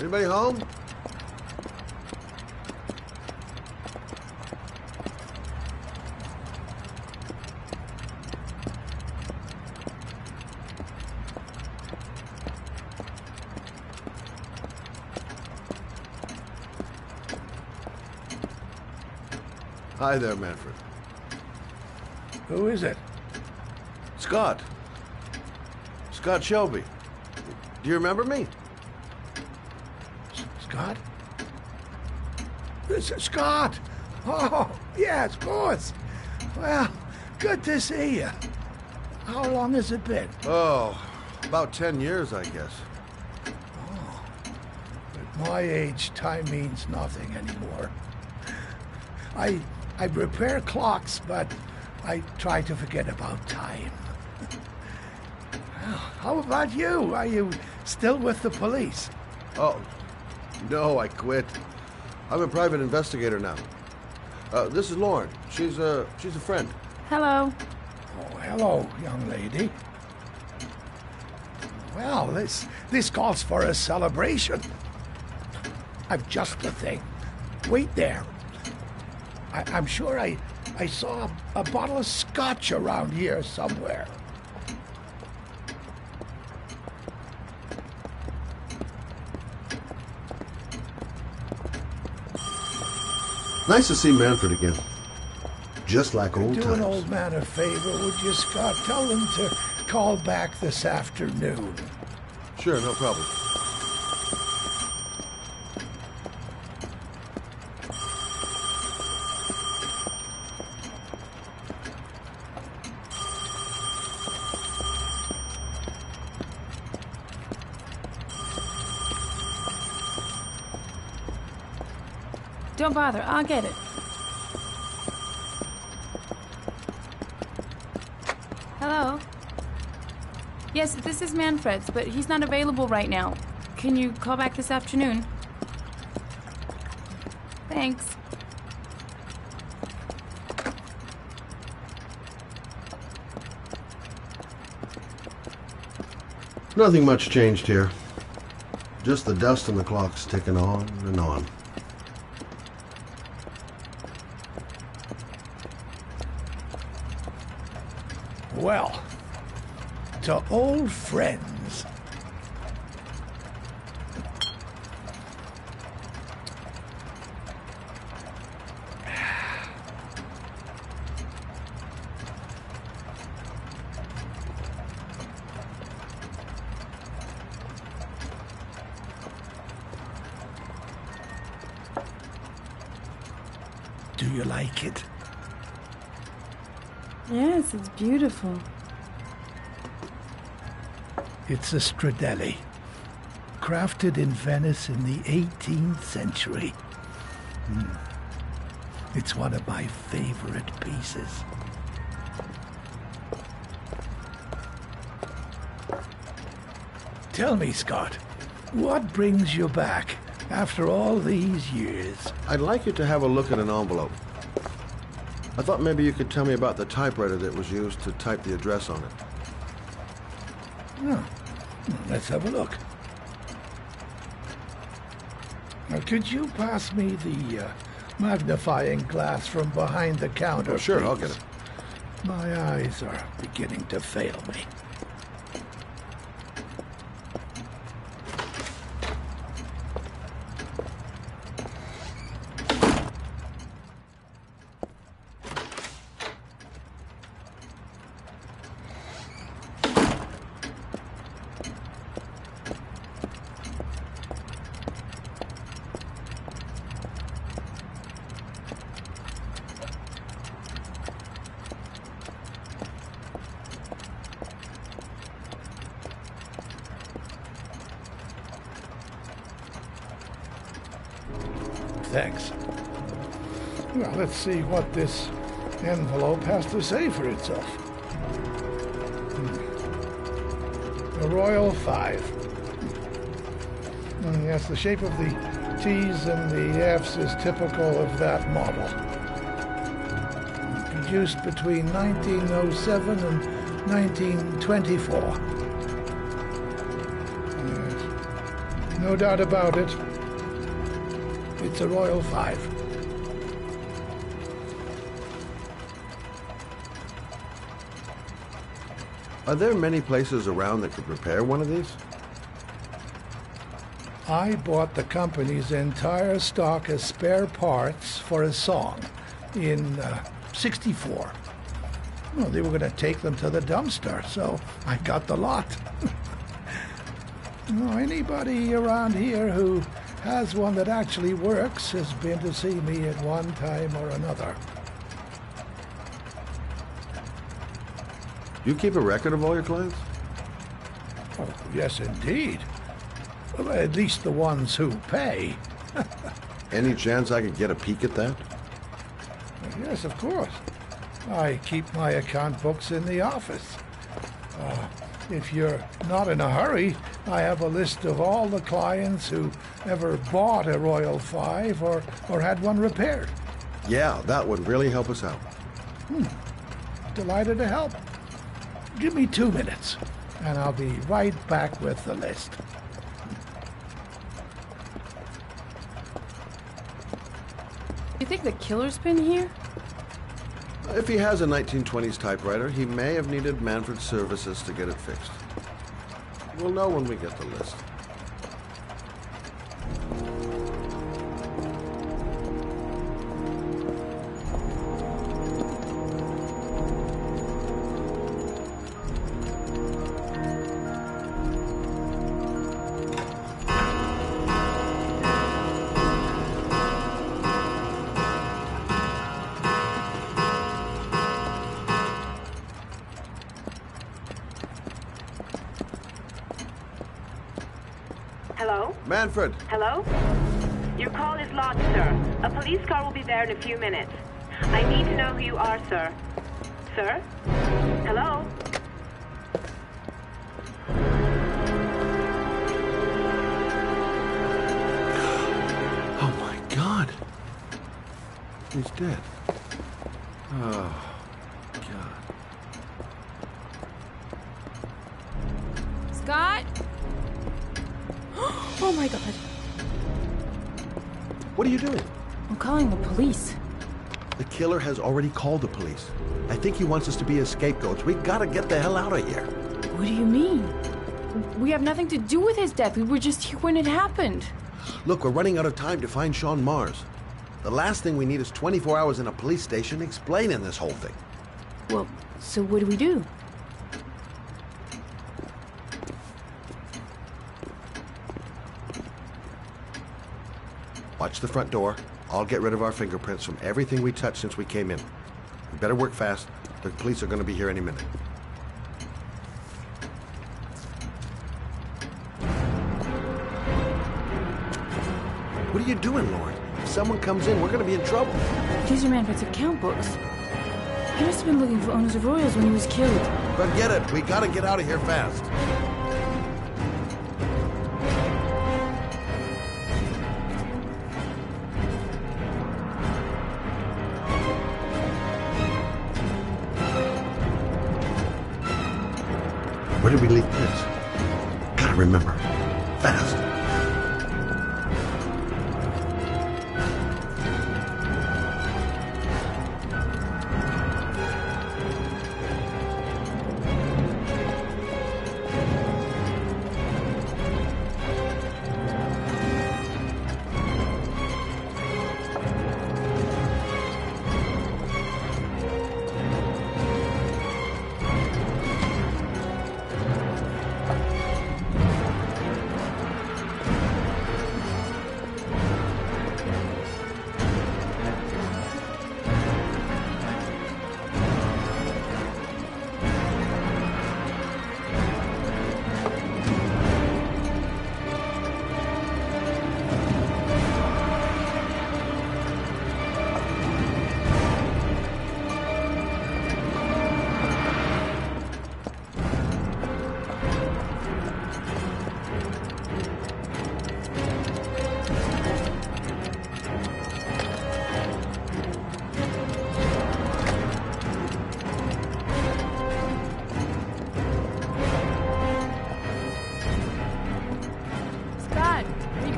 Anybody home? Hi there, Manfred. Who is it? Scott. Scott Shelby. Do you remember me? Scott? This is Scott! Oh, yes, of course. Well, good to see you. How long has it been? Oh, about 10 years, I guess. Oh, at my age, time means nothing anymore. I repair clocks, but I try to forget about time. Well, how about you? Are you still with the police? Oh, no, I quit. I'm a private investigator now. This is Lauren. She's a friend. Hello. Oh, hello, young lady. Well, this calls for a celebration. I've just the thing. Wait there. I'm sure I saw a bottle of scotch around here somewhere. Nice to see Manfred again. Just like old Do times. an old man a favor, would you, Scott? Tell him to call back this afternoon. Sure, no problem. Don't bother, I'll get it. Hello? Yes, this is Manfred's, but he's not available right now. Can you call back this afternoon? Thanks. Nothing much changed here. Just the dust on the clocks ticking on and on. Well, to old friends. Do you like it? Yes, it's beautiful. It's a Stradelli, crafted in Venice in the 18th century. It's one of my favorite pieces. Tell me, Scott, what brings you back after all these years? I'd like you to have a look at an envelope. I thought maybe you could tell me about the typewriter that was used to type the address on it. Oh, let's have a look. Now, could you pass me the magnifying glass from behind the counter, Oh, sure, please? I'll get it. My eyes are beginning to fail me. Thanks. Well, let's see what this envelope has to say for itself. The Royal 5. Yes, the shape of the T's and the F's is typical of that model. Produced between 1907 and 1924. No doubt about it. It's a Royal 5. Are there many places around that could repair one of these? I bought the company's entire stock of spare parts for a song in '64. Well, they were going to take them to the dumpster, so I got the lot. Anybody around here who has one that actually works has been to see me at one time or another. You keep a record of all your clients? Oh, yes, indeed. Well, at least the ones who pay. Any chance I could get a peek at that? Yes, of course. I keep my account books in the office. If you're not in a hurry, I have a list of all the clients who ever bought a Royal 5 or had one repaired. Yeah, that would really help us out. Delighted to help. Give me 2 minutes, and I'll be right back with the list. You think the killer's been here? If he has a 1920s typewriter, he may have needed Manfred's services to get it fixed. We'll know when we get the list. Hello? Manfred! Hello? Your call is lodged, sir. A police car will be there in a few minutes. I need to know who you are, sir. Sir? Hello? Oh my God! He's dead. Oh, God. Scott? Oh my God. What are you doing? I'm calling the police. The killer has already called the police. I think he wants us to be his scapegoats. We gotta get the hell out of here. What do you mean? We have nothing to do with his death. We were just here when it happened. Look, we're running out of time to find Sean Mars. The last thing we need is 24 hours in a police station explaining this whole thing. Well, so what do we do? Watch the front door. I'll get rid of our fingerprints from everything we touched since we came in. We better work fast. The police are going to be here any minute. What are you doing, Lauren? If someone comes in, we're going to be in trouble. These are Manfred's account books. He must have been looking for owners of Royals when he was killed. Forget it. We got to get out of here fast. Where did we leave Chris? Gotta remember. Fast.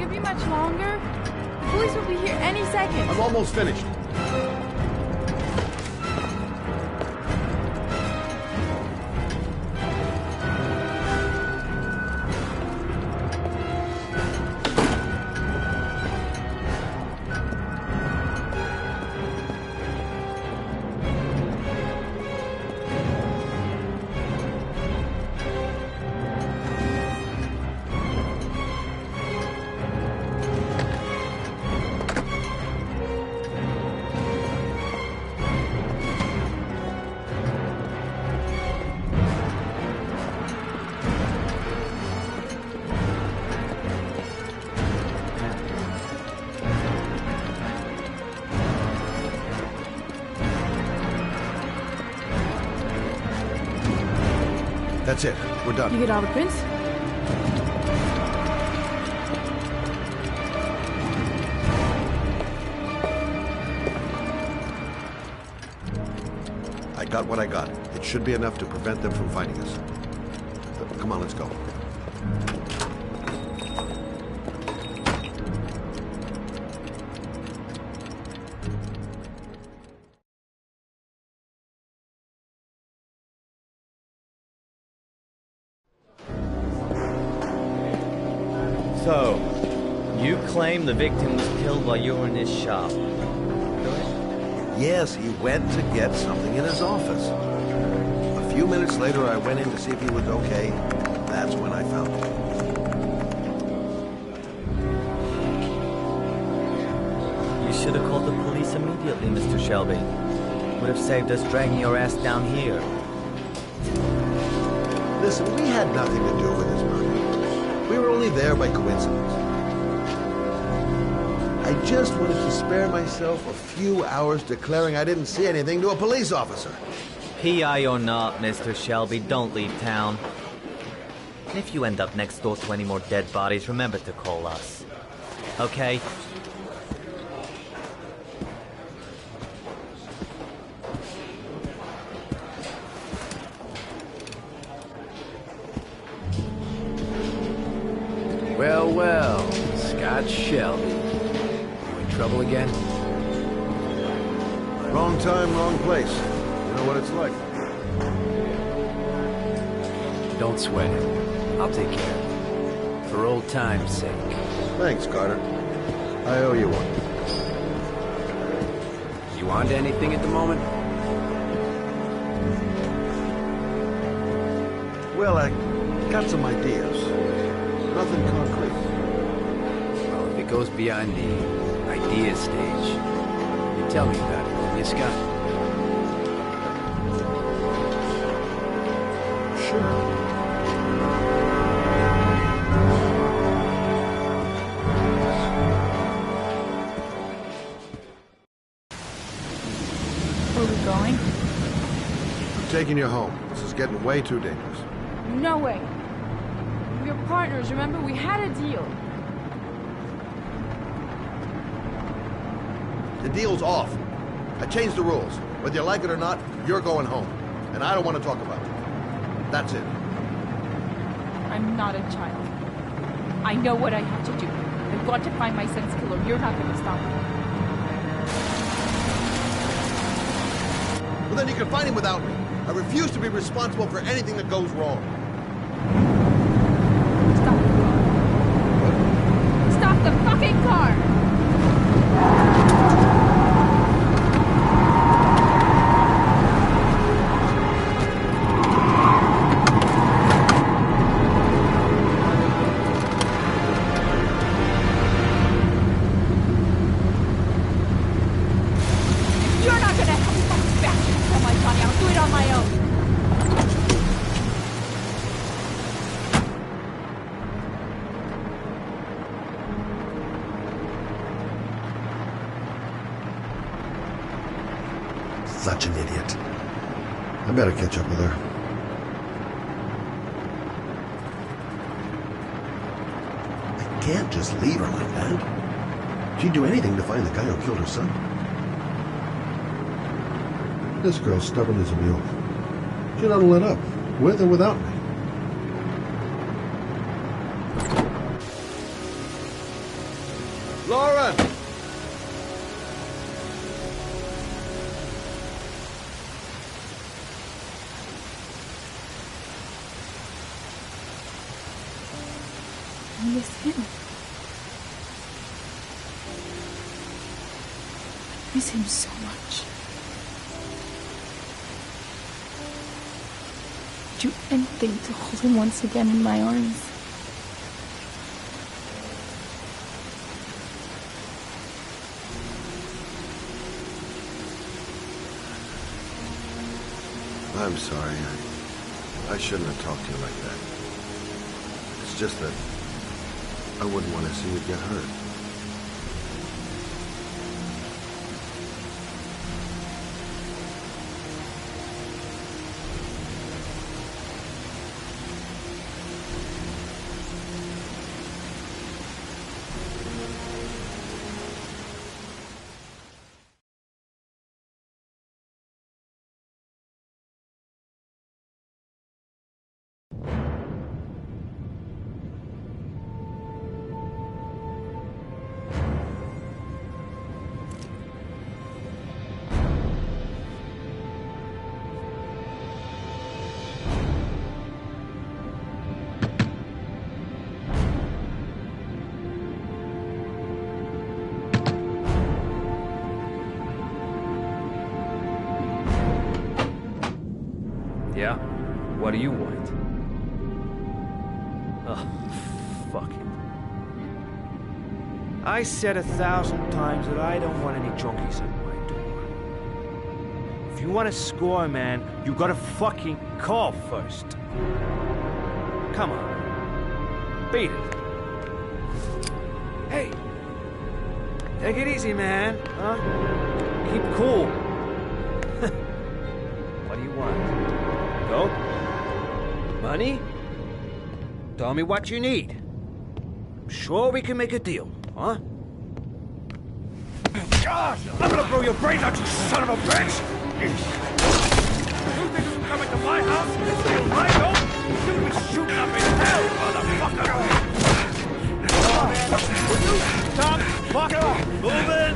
could be much longer. The police will be here any second. I'm almost finished. That's it. We're done. You get all the prints? I got what I got. It should be enough to prevent them from finding us. Come on, let's go. So, you claim the victim was killed while you were in his shop. Yes, he went to get something in his office. A few minutes later, I went in to see if he was okay. That's when I found him. You should have called the police immediately, Mr. Shelby. Would have saved us dragging your ass down here. Listen, we had nothing to do with this murder. We were only there by coincidence. I just wanted to spare myself a few hours declaring I didn't see anything to a police officer. PI or not, Mr. Shelby, don't leave town. And if you end up next door to any more dead bodies, remember to call us. Okay? Well, well, Scott Shelby. You in trouble again? Wrong time, wrong place. You know what it's like. Don't sweat it. I'll take care of it. For old time's sake. Thanks, Carter. I owe you one. You on to anything at the moment? Well, I got some ideas. Nothing concrete. Well, if it goes beyond the idea stage, you tell me about it, will you, Scott? Sure. Where are we going? I'm taking you home. This is getting way too dangerous. No way. We're partners, remember? We had a deal. The deal's off. I changed the rules. Whether you like it or not, you're going home. And I don't want to talk about it. That's it. I'm not a child. I know what I have to do. I've got to find my son's killer. You're not going to stop me. Well, then you can find him without me. I refuse to be responsible for anything that goes wrong. Stop the car. Stop the fucking car! You're not gonna help me find back and tell my Johnny. I'll do it on my own. Such an idiot. I better catch up with her. I can't just leave her like that. She'd do anything to find the guy who killed her son. This girl's stubborn as a mule. She doesn't let up, with or without me. miss him. Miss him so much. Do anything to hold him once again in my arms. I'm sorry. I shouldn't have talked to you like that. It's just that I wouldn't want to see you get hurt. Yeah? What do you want? Oh, fuck it. I said 1,000 times that I don't want any junkies at my door. If you want to score, man, you gotta fucking call first. Come on. Beat it. Hey! Take it easy, man. Huh? Keep cool. What do you want? Dope? Money? Tell me what you need. I'm sure we can make a deal, huh? God, I'm gonna blow your brains out, you son of a bitch! You think you can come into my house and steal my dope? You'll be shooting up in hell, motherfucker! Will you stop fucking moving?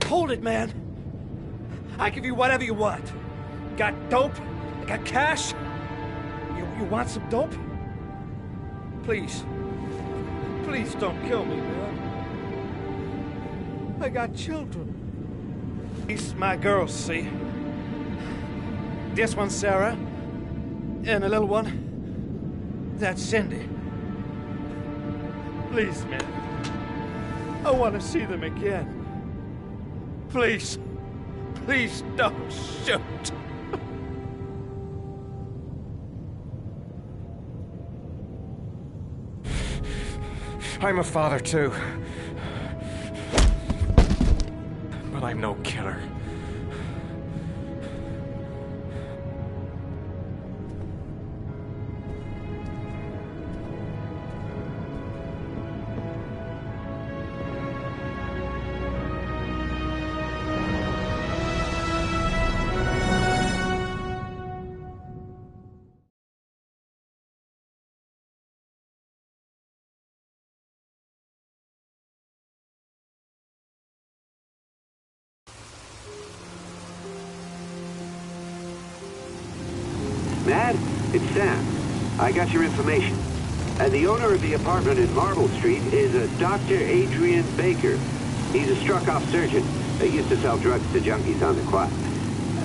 Hold it, man. I give you whatever you want. Got dope? I got cash? You want some dope? Please. Please don't kill me, man. I got children. These my girls, see? This one's Sarah. And the little one, that's Cindy. Please, man. I want to see them again. Please. Please don't shoot. I'm a father too. But I'm no killer. Matt, it's Sam. I got your information. The owner of the apartment in Marble Street is a Dr. Adrian Baker. He's a struck-off surgeon. He used to sell drugs to junkies on the quad.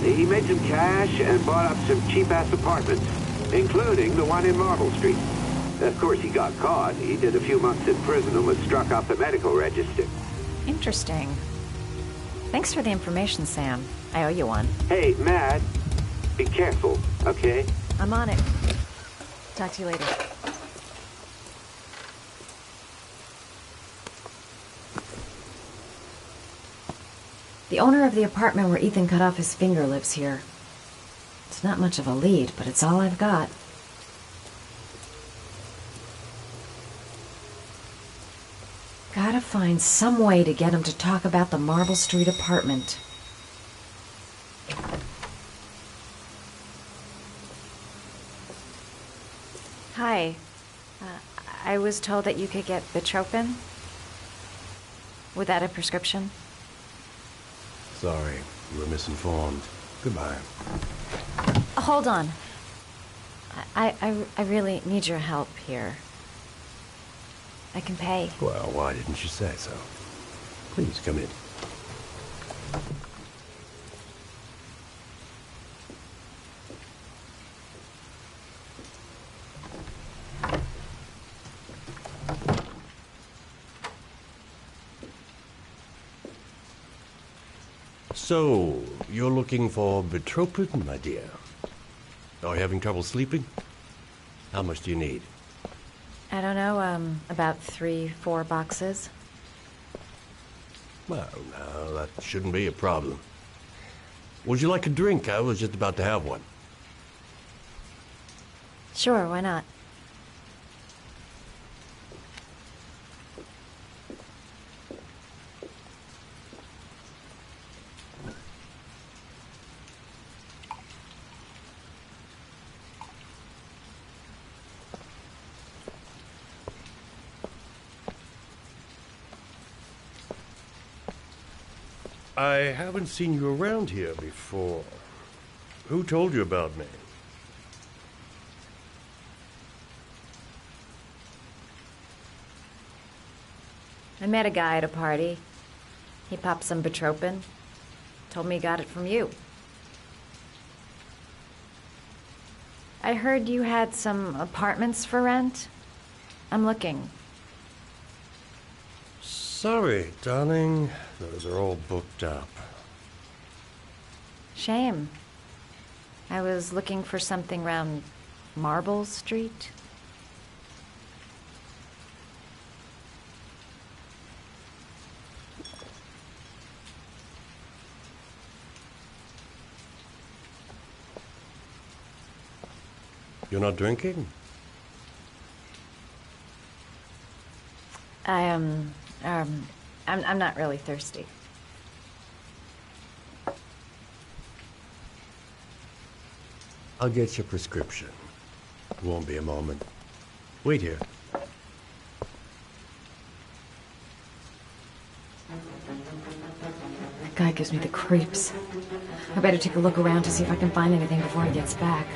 He made some cash and bought up some cheap-ass apartments, including the one in Marble Street. Of course, he got caught. He did a few months in prison and was struck off the medical register. Interesting. Thanks for the information, Sam. I owe you one. Hey, Matt, be careful, okay? I'm on it. Talk to you later. The owner of the apartment where Ethan cut off his finger lives here. It's not much of a lead, but it's all I've got. Gotta find some way to get him to talk about the Marble Street apartment. Hi. I was told that you could get Bitropin. Without a prescription? Sorry, you were misinformed. Goodbye. Hold on. I really need your help here. I can pay. Well, why didn't you say so? Please come in. So, you're looking for Bitropin, my dear? Are you having trouble sleeping? How much do you need? I don't know, about 3-4 boxes. Well, no, that shouldn't be a problem. Would you like a drink? I was just about to have one. Sure, why not? I haven't seen you around here before. Who told you about me? I met a guy at a party. He popped some Bitropin. Told me he got it from you. I heard you had some apartments for rent. I'm looking. Sorry, darling. Those are all booked up. Shame. I was looking for something around Marble Street. You're not drinking? I'm not really thirsty. I'll get your prescription. It won't be a moment. Wait here. That guy gives me the creeps. I better take a look around to see if I can find anything before he gets back.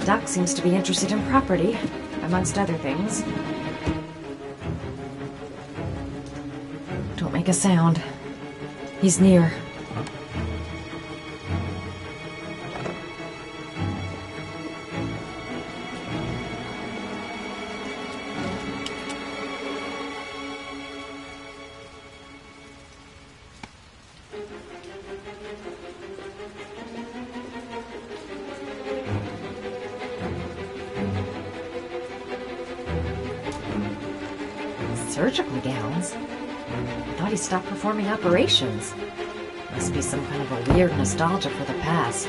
Doc seems to be interested in property, amongst other things. Don't make a sound. He's near. Surgical gowns? I thought he stopped performing operations. Must be some kind of a weird nostalgia for the past.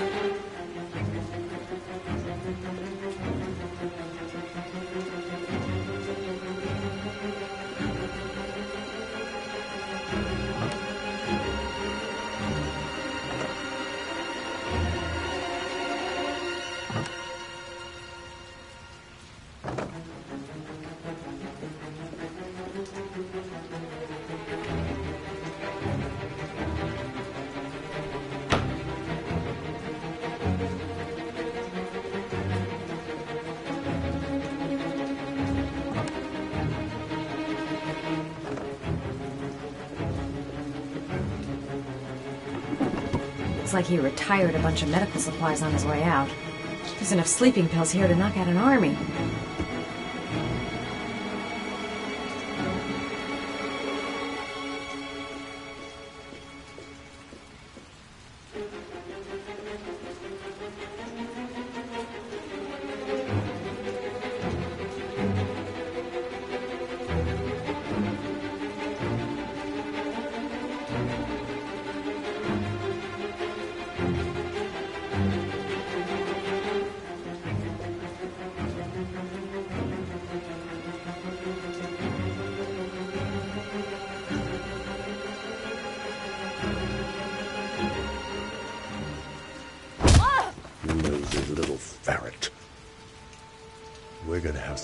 Looks like he retired a bunch of medical supplies on his way out. There's enough sleeping pills here to knock out an army.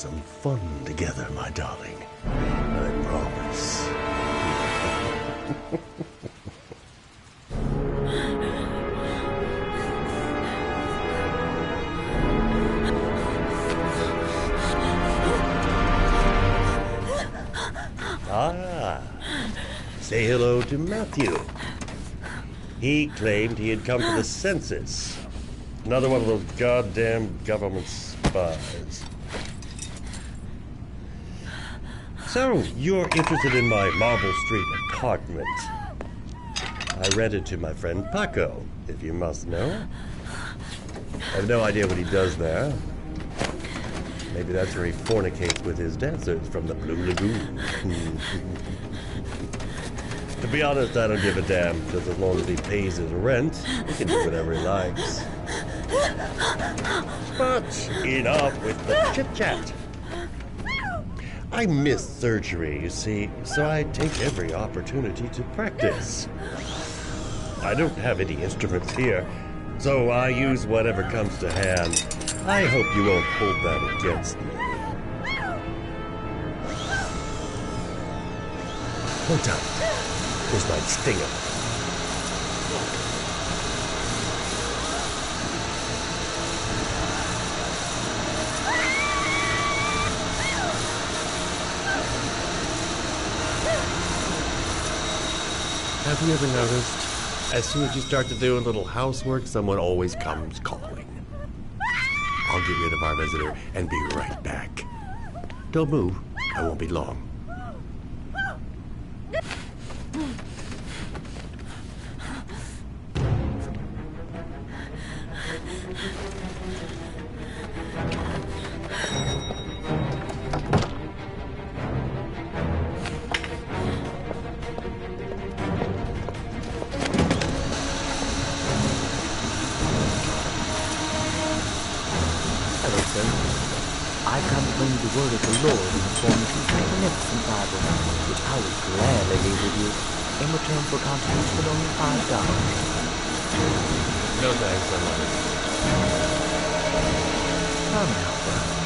some fun together, my darling. I promise. Ah, say hello to Matthew. He claimed he had come for the census. Another one of those goddamn government spies. So, you're interested in my Marble Street apartment. I rented to my friend Paco, if you must know. I have no idea what he does there. Maybe that's where he fornicates with his dancers from the Blue Lagoon. To be honest, I don't give a damn, because as long as he pays his rent, he can do whatever he likes. But enough with the chit-chat. I missed surgery, you see, so I take every opportunity to practice. I don't have any instruments here, so I use whatever comes to hand. I hope you won't hold that against me. Hold on. This might sting him. Have you ever noticed, as soon as you start to do a little housework, someone always comes calling? I'll get rid of our visitor and be right back. Don't move. I won't be long. I come to bring you the word of the Lord in the form of this magnificent Bible, which I would gladly leave with you in return for a contribution of only $5. No thanks, I'm not. Come now, brother.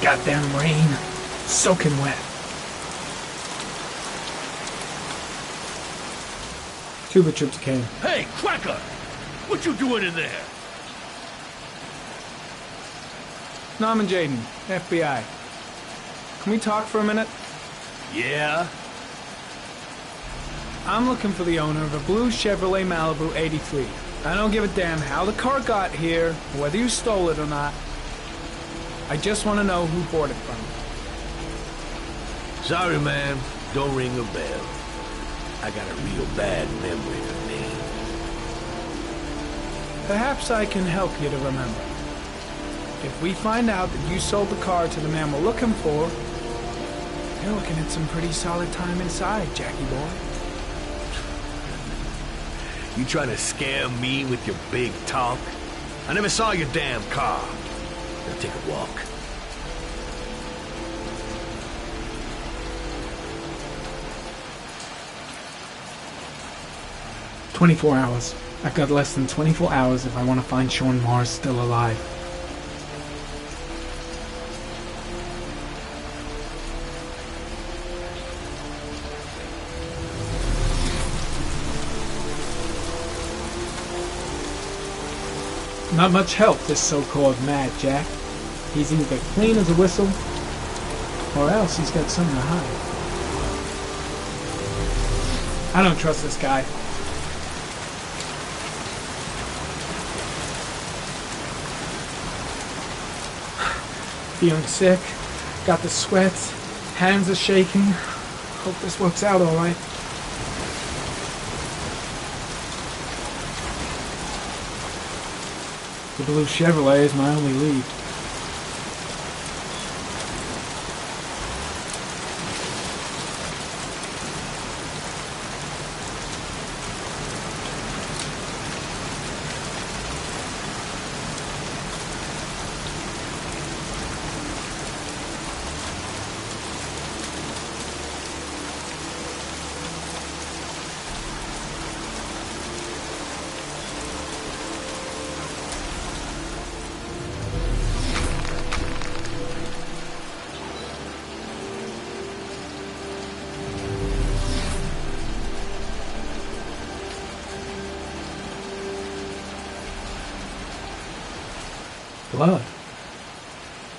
Goddamn rain. Soaking wet. Tuba troops came. Hey, Cracker! What you doing in there? Norman Jaden, FBI. Can we talk for a minute? Yeah? I'm looking for the owner of a blue Chevrolet Malibu 83. I don't give a damn how the car got here, whether you stole it or not. I just want to know who bought it from you. Sorry, man. Don't ring a bell. I got a real bad memory for names. Perhaps I can help you to remember. If we find out that you sold the car to the man we're looking for, you're looking at some pretty solid time inside, Jackie boy. You trying to scare me with your big talk? I never saw your damn car. Now take a walk. "24 hours. I've got less than 24 hours if I want to find Sean Mars still alive." Not much help, this so-called Mad Jack. He's either clean as a whistle, or else he's got something to hide. I don't trust this guy. Feeling sick, got the sweats, hands are shaking. Hope this works out all right. The blue Chevrolet is my only lead. Blood.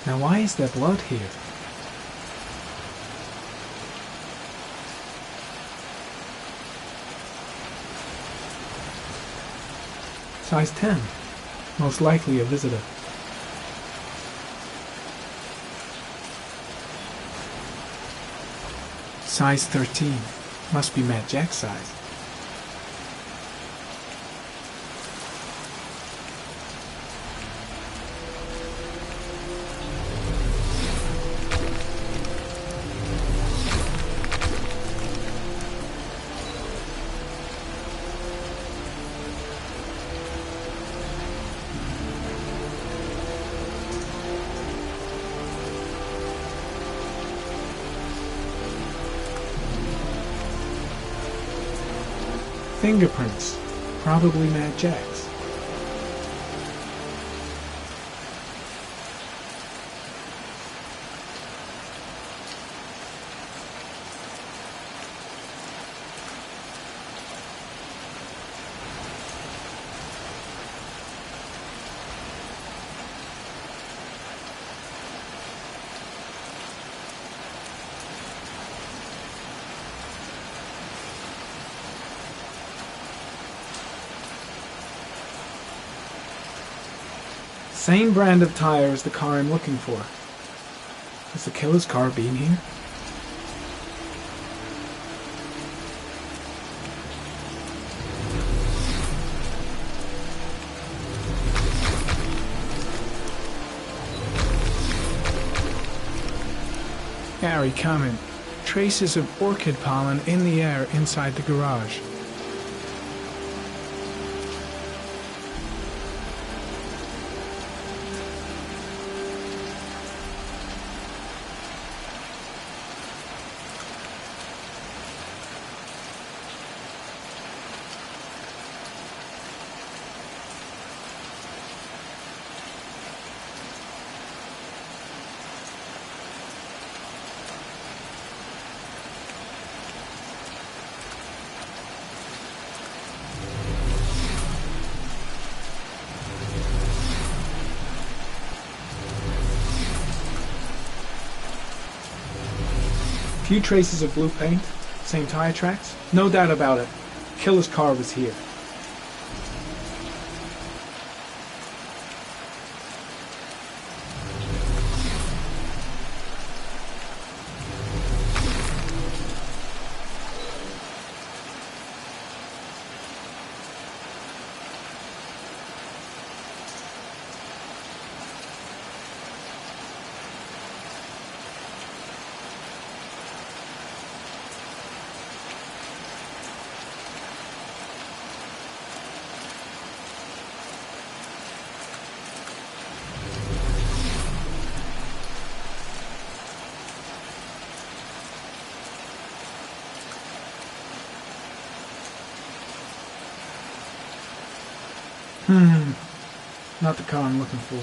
Now why is there blood here? Size 10. Most likely a visitor. Size 13. Must be Mad Jack's size. Fingerprints. Probably Mad Jack's. Same brand of tire as the car I'm looking for. Has the killer's car been here? Gary, comment. Traces of orchid pollen in the air inside the garage. Few traces of blue paint, same tire tracks. No doubt about it. Killer's car was here. Not the car I'm looking for.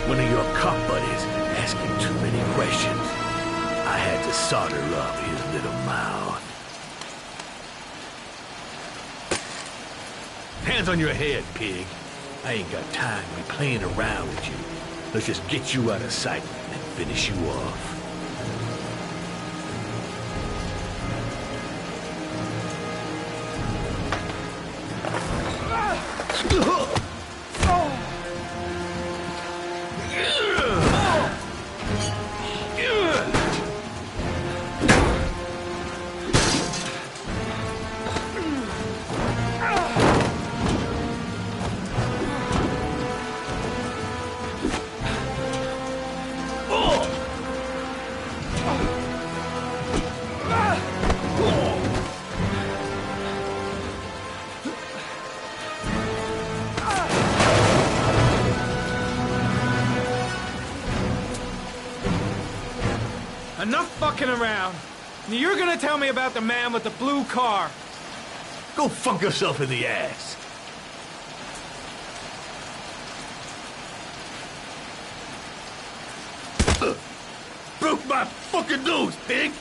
One of your cop buddies asking too many questions. I had to solder up his little mouth. Hands on your head, pig. I ain't got time to be playing around with you. Let's just get you out of sight and finish you off. Enough fucking around. You're gonna tell me about the man with the blue car. Go fuck yourself in the ass. Broke my fucking nose, pig!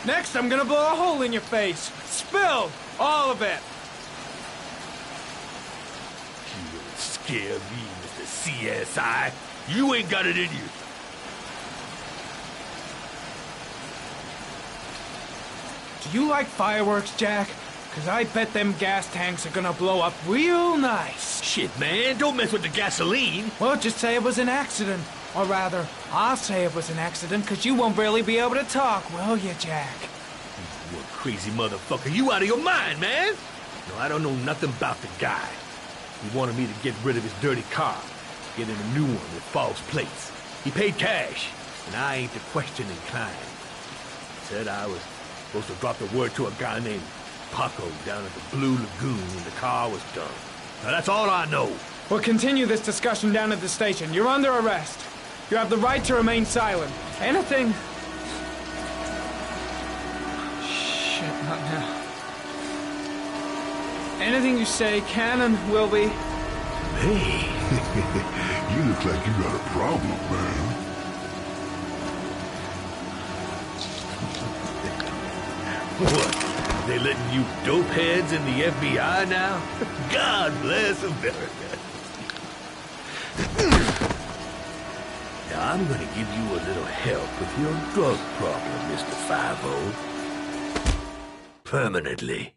Next, I'm gonna blow a hole in your face. Spill! All of it. You don't scare me, Mr. CSI. You ain't got it in you. Do you like fireworks, Jack? 'Cause I bet them gas tanks are gonna blow up real nice. Shit, man, don't mess with the gasoline. Well, just say it was an accident. Or rather, I'll say it was an accident, 'cause you won't really be able to talk, will you, Jack? You a crazy motherfucker. You out of your mind, man. No, I don't know nothing about the guy. He wanted me to get rid of his dirty car, get in a new one with false plates. He paid cash, and I ain't the question inclined. Said I was supposed to drop the word to a guy named Paco down at the Blue Lagoon when the car was done. Now, that's all I know. We'll continue this discussion down at the station. You're under arrest. You have the right to remain silent. Anything... Shit, not now. Anything you say can and will be... Hey, you look like you got a problem, man. What? They letting you dope heads in the FBI now? God bless America. Now I'm gonna give you a little help with your drug problem, Mr. 5-0. Permanently.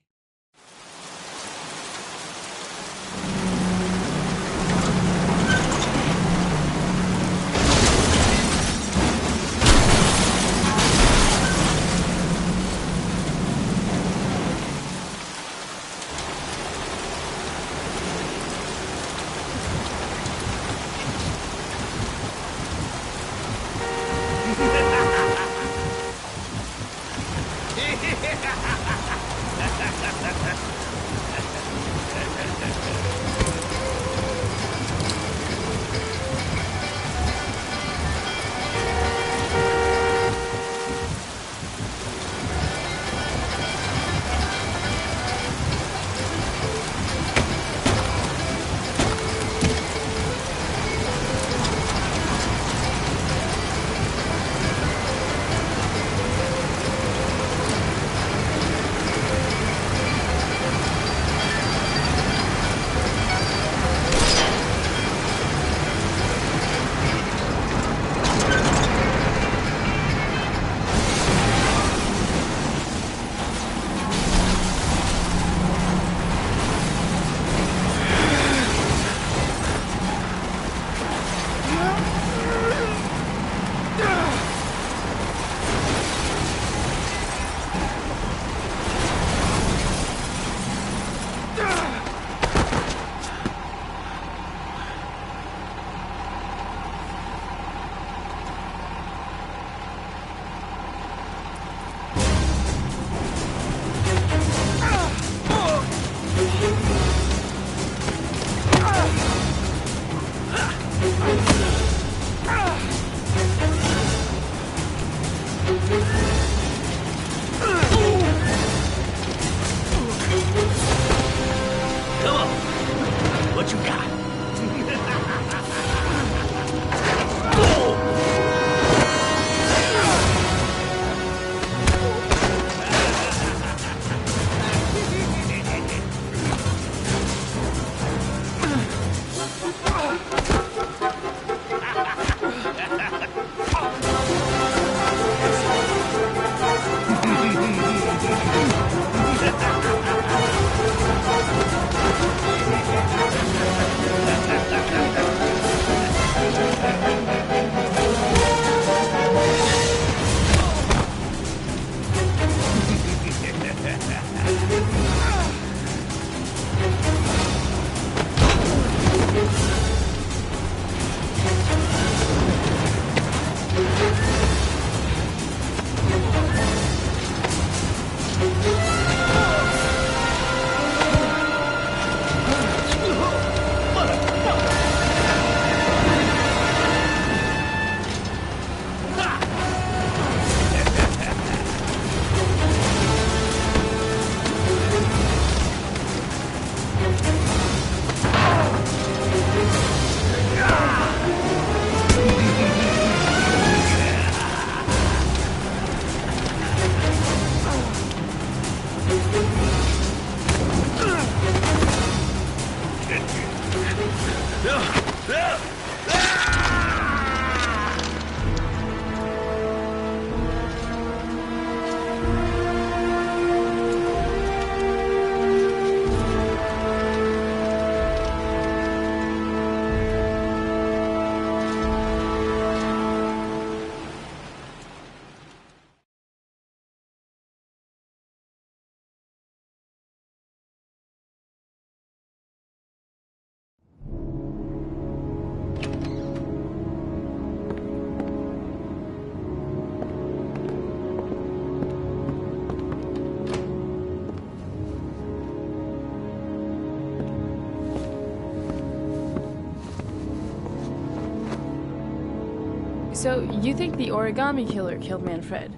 So, you think the origami killer killed Manfred?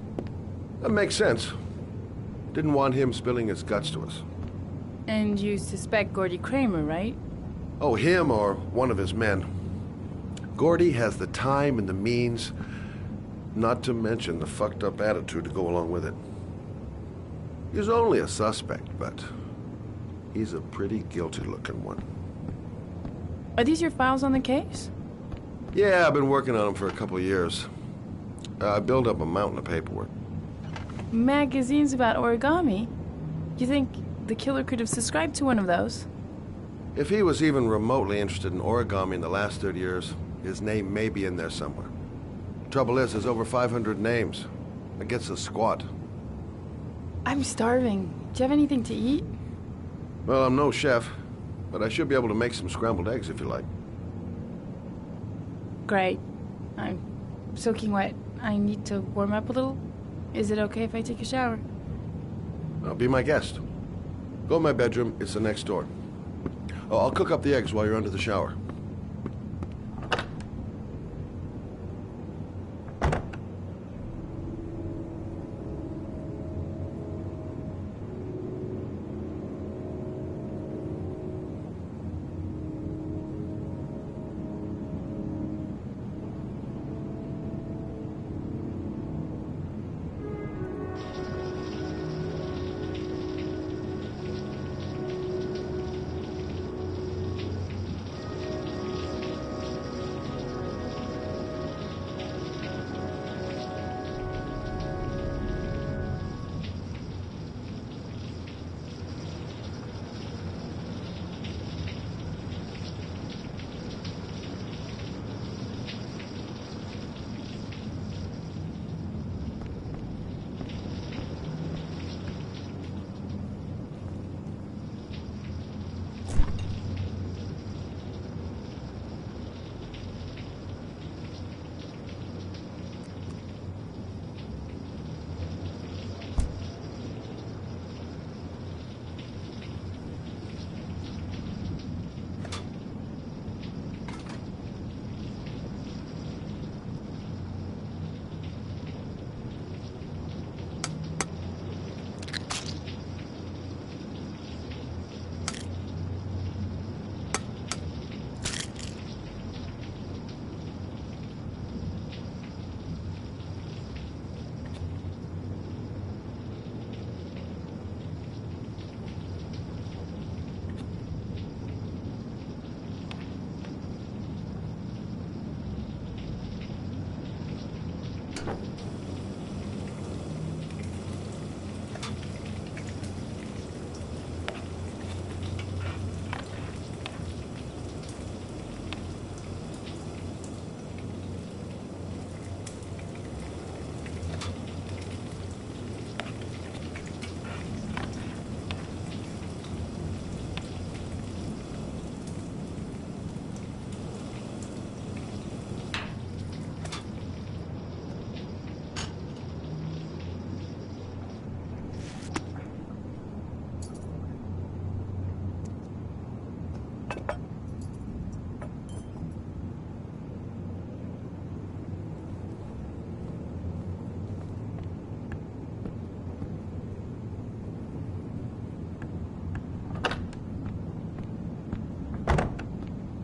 That makes sense. Didn't want him spilling his guts to us. And you suspect Gordy Kramer, right? Oh, him or one of his men. Gordy has the time and the means, not to mention the fucked up attitude to go along with it. He's only a suspect, but he's a pretty guilty-looking one. Are these your files on the case? Yeah, I've been working on them for a couple of years. I built up a mountain of paperwork. Magazines about origami? You think the killer could have subscribed to one of those? If he was even remotely interested in origami in the last 30 years, his name may be in there somewhere. Trouble is, there's over 500 names. That gets us squat. I'm starving. Do you have anything to eat? Well, I'm no chef, but I should be able to make some scrambled eggs if you like. Great. I'm soaking wet. I need to warm up a little. Is it okay if I take a shower? Be my guest. Go in my bedroom. It's the next door. Oh, I'll cook up the eggs while you're under the shower.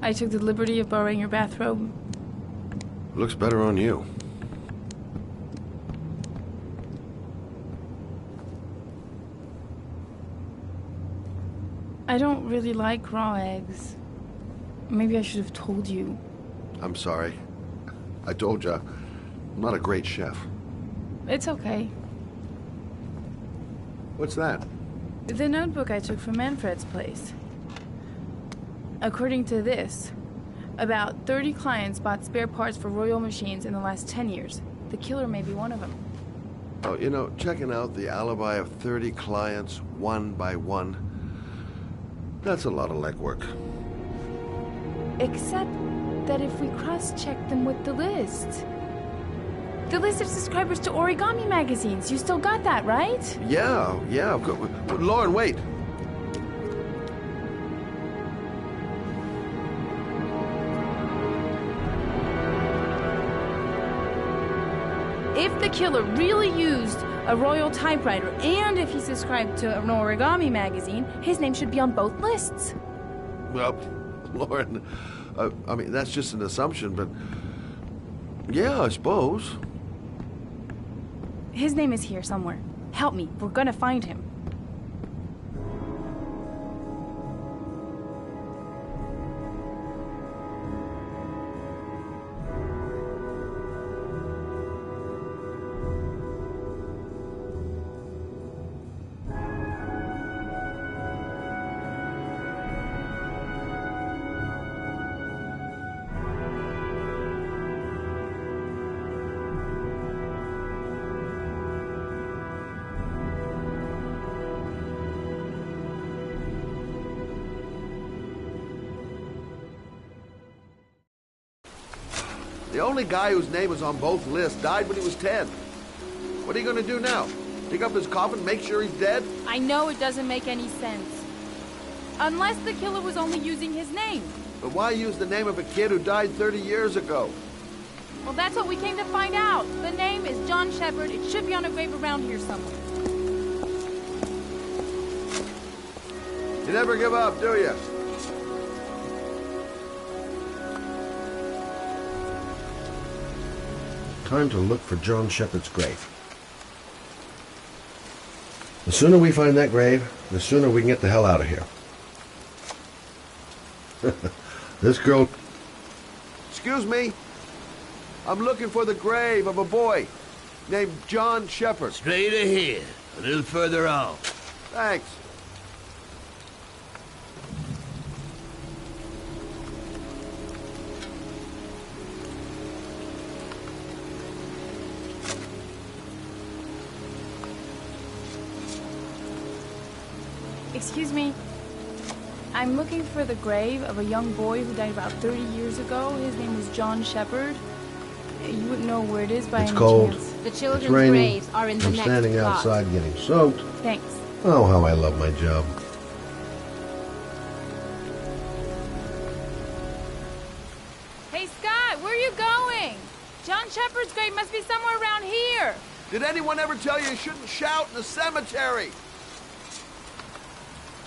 I took the liberty of borrowing your bathrobe. Looks better on you. I don't really like raw eggs. Maybe I should have told you. I'm sorry. I told you, I'm not a great chef. It's okay. What's that? The notebook I took from Manfred's place. According to this, about 30 clients bought spare parts for Royal machines in the last 10 years. The killer may be one of them. Oh, you know, checking out the alibi of 30 clients one by one, that's a lot of legwork. Except that if we cross-check them with the list. The list of subscribers to origami magazines. You still got that, right? Yeah, of course. Lauren, wait. If the killer really used a royal typewriter and if he subscribed to an origami magazine, his name should be on both lists. Well, Lauren, I mean, that's just an assumption, but yeah, I suppose. His name is here somewhere. Help me. We're gonna find him. The only guy whose name is on both lists died when he was 10. What are you gonna do now? Dig up his coffin, make sure he's dead? I know it doesn't make any sense. Unless the killer was only using his name. But why use the name of a kid who died 30 years ago? Well, that's what we came to find out. The name is John Shepard. It should be on a grave around here somewhere. You never give up, do you? Time to look for John Shepard's grave. The sooner we find that grave, the sooner we can get the hell out of here. This girl... Excuse me? I'm looking for the grave of a boy named John Shepard. Straight ahead, a little further on. Thanks. Excuse me. I'm looking for the grave of a young boy who died about 30 years ago. His name was John Shepard. You wouldn't know where it is by It's any cold. chance. The children's It's raining. graves are in the I'm next standing plot. outside getting soaked. Thanks. Oh, how I love my job. Hey, Scott, where are you going? John Shepard's grave must be somewhere around here. Did anyone ever tell you shouldn't shout in the cemetery?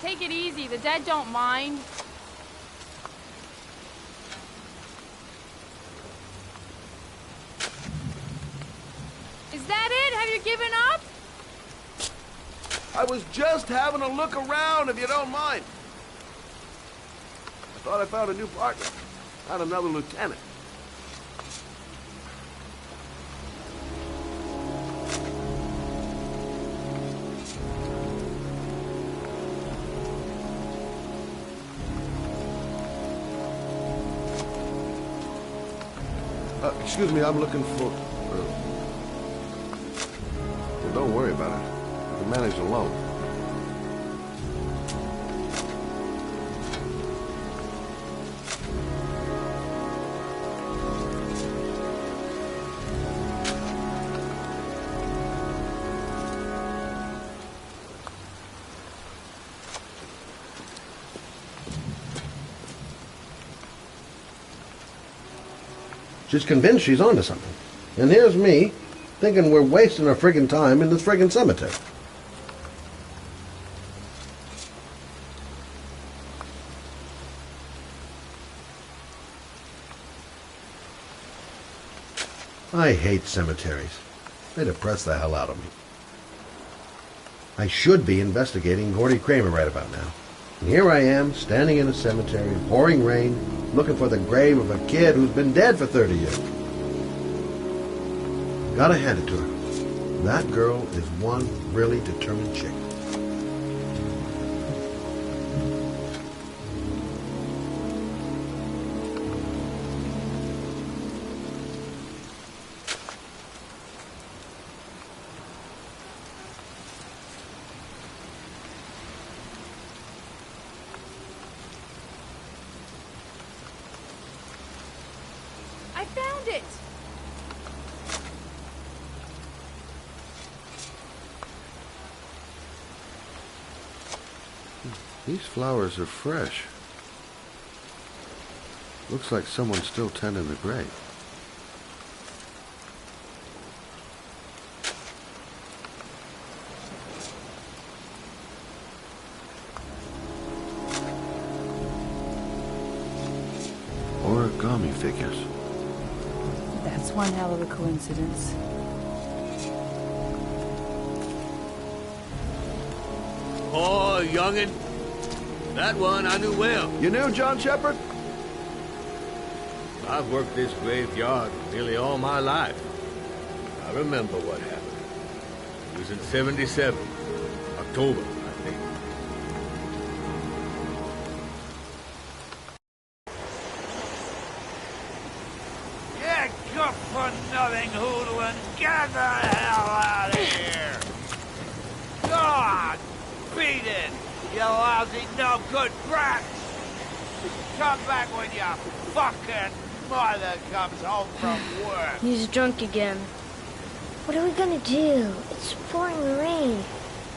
Take it easy. The dead don't mind. Is that it? Have you given up? I was just having a look around, if you don't mind. I thought I found a new partner. Not another lieutenant. Excuse me, I'm looking for... well, don't worry about it. I can manage alone. She's convinced she's onto something. And here's me, thinking we're wasting our friggin' time in this friggin' cemetery. I hate cemeteries. They depress the hell out of me. I should be investigating Gordy Kramer right about now. And here I am, standing in a cemetery, pouring rain, looking for the grave of a kid who's been dead for 30 years. Gotta hand it to her. That girl is one really determined chick. I found it. These flowers are fresh. Looks like someone's still tending the grave. origami figures. That's one hell of a coincidence. Oh, youngin'. That one I knew well. You knew John Shepard? I've worked this graveyard nearly all my life. I remember what happened. It was in 77. October, I think. Yeah, good for nothing, hoodlum. Get the hell out of here! God, beat it, you lousy, no good brat! Come back when your fucking mother comes home from work. He's drunk again. What are we gonna do? It's pouring rain.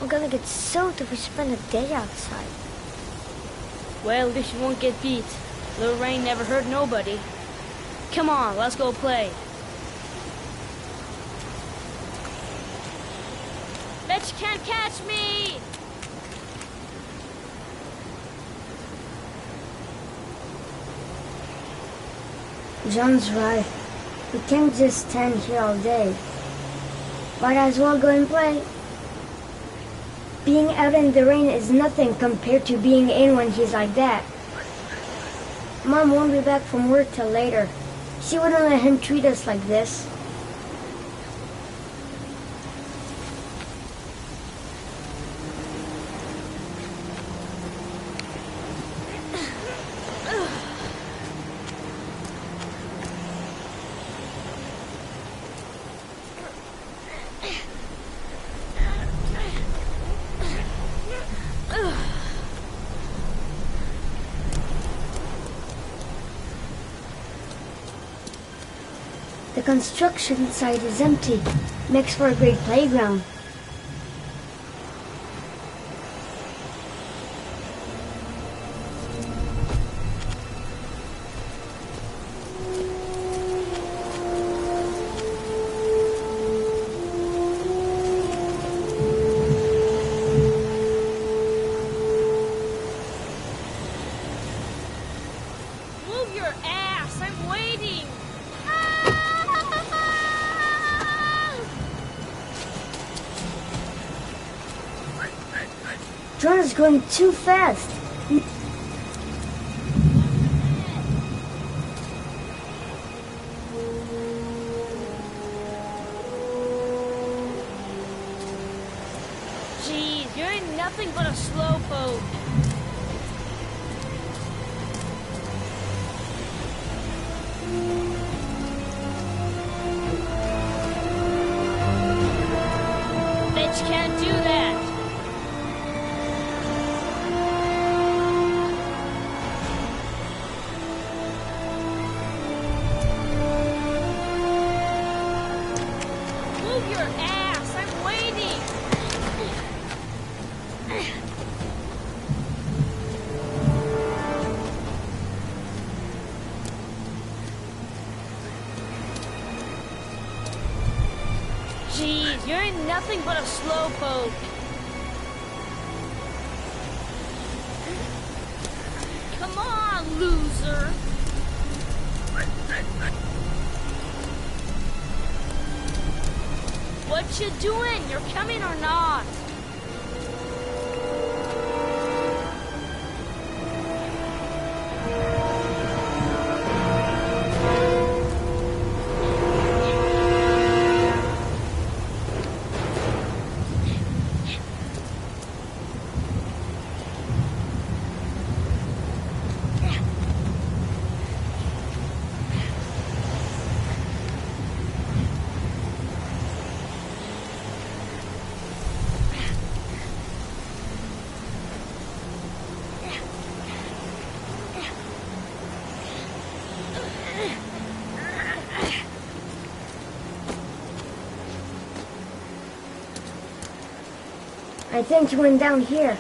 We're gonna get soaked if we spend a day outside. Well, at least you won't get beat. Little rain never hurt nobody. Come on, let's go play. Bet you can't catch me! John's right. We can't just stand here all day. Might as well go and play. Being out in the rain is nothing compared to being in when he's like that. Mom won't be back from work till later. She wouldn't let him treat us like this. The construction site is empty. Makes for a great playground. Move your ass, I'm waiting! John is going too fast. Jeez, you're nothing but a slowpoke. Bet you can't do that. Move your ass, I'm waiting. Jeez, you're nothing but a slowpoke. Come on, loser. What you doing? You're coming or not? I think he went down here.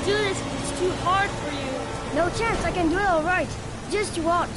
do this. It's too hard for you. No chance, I can do it all right. Just you watch.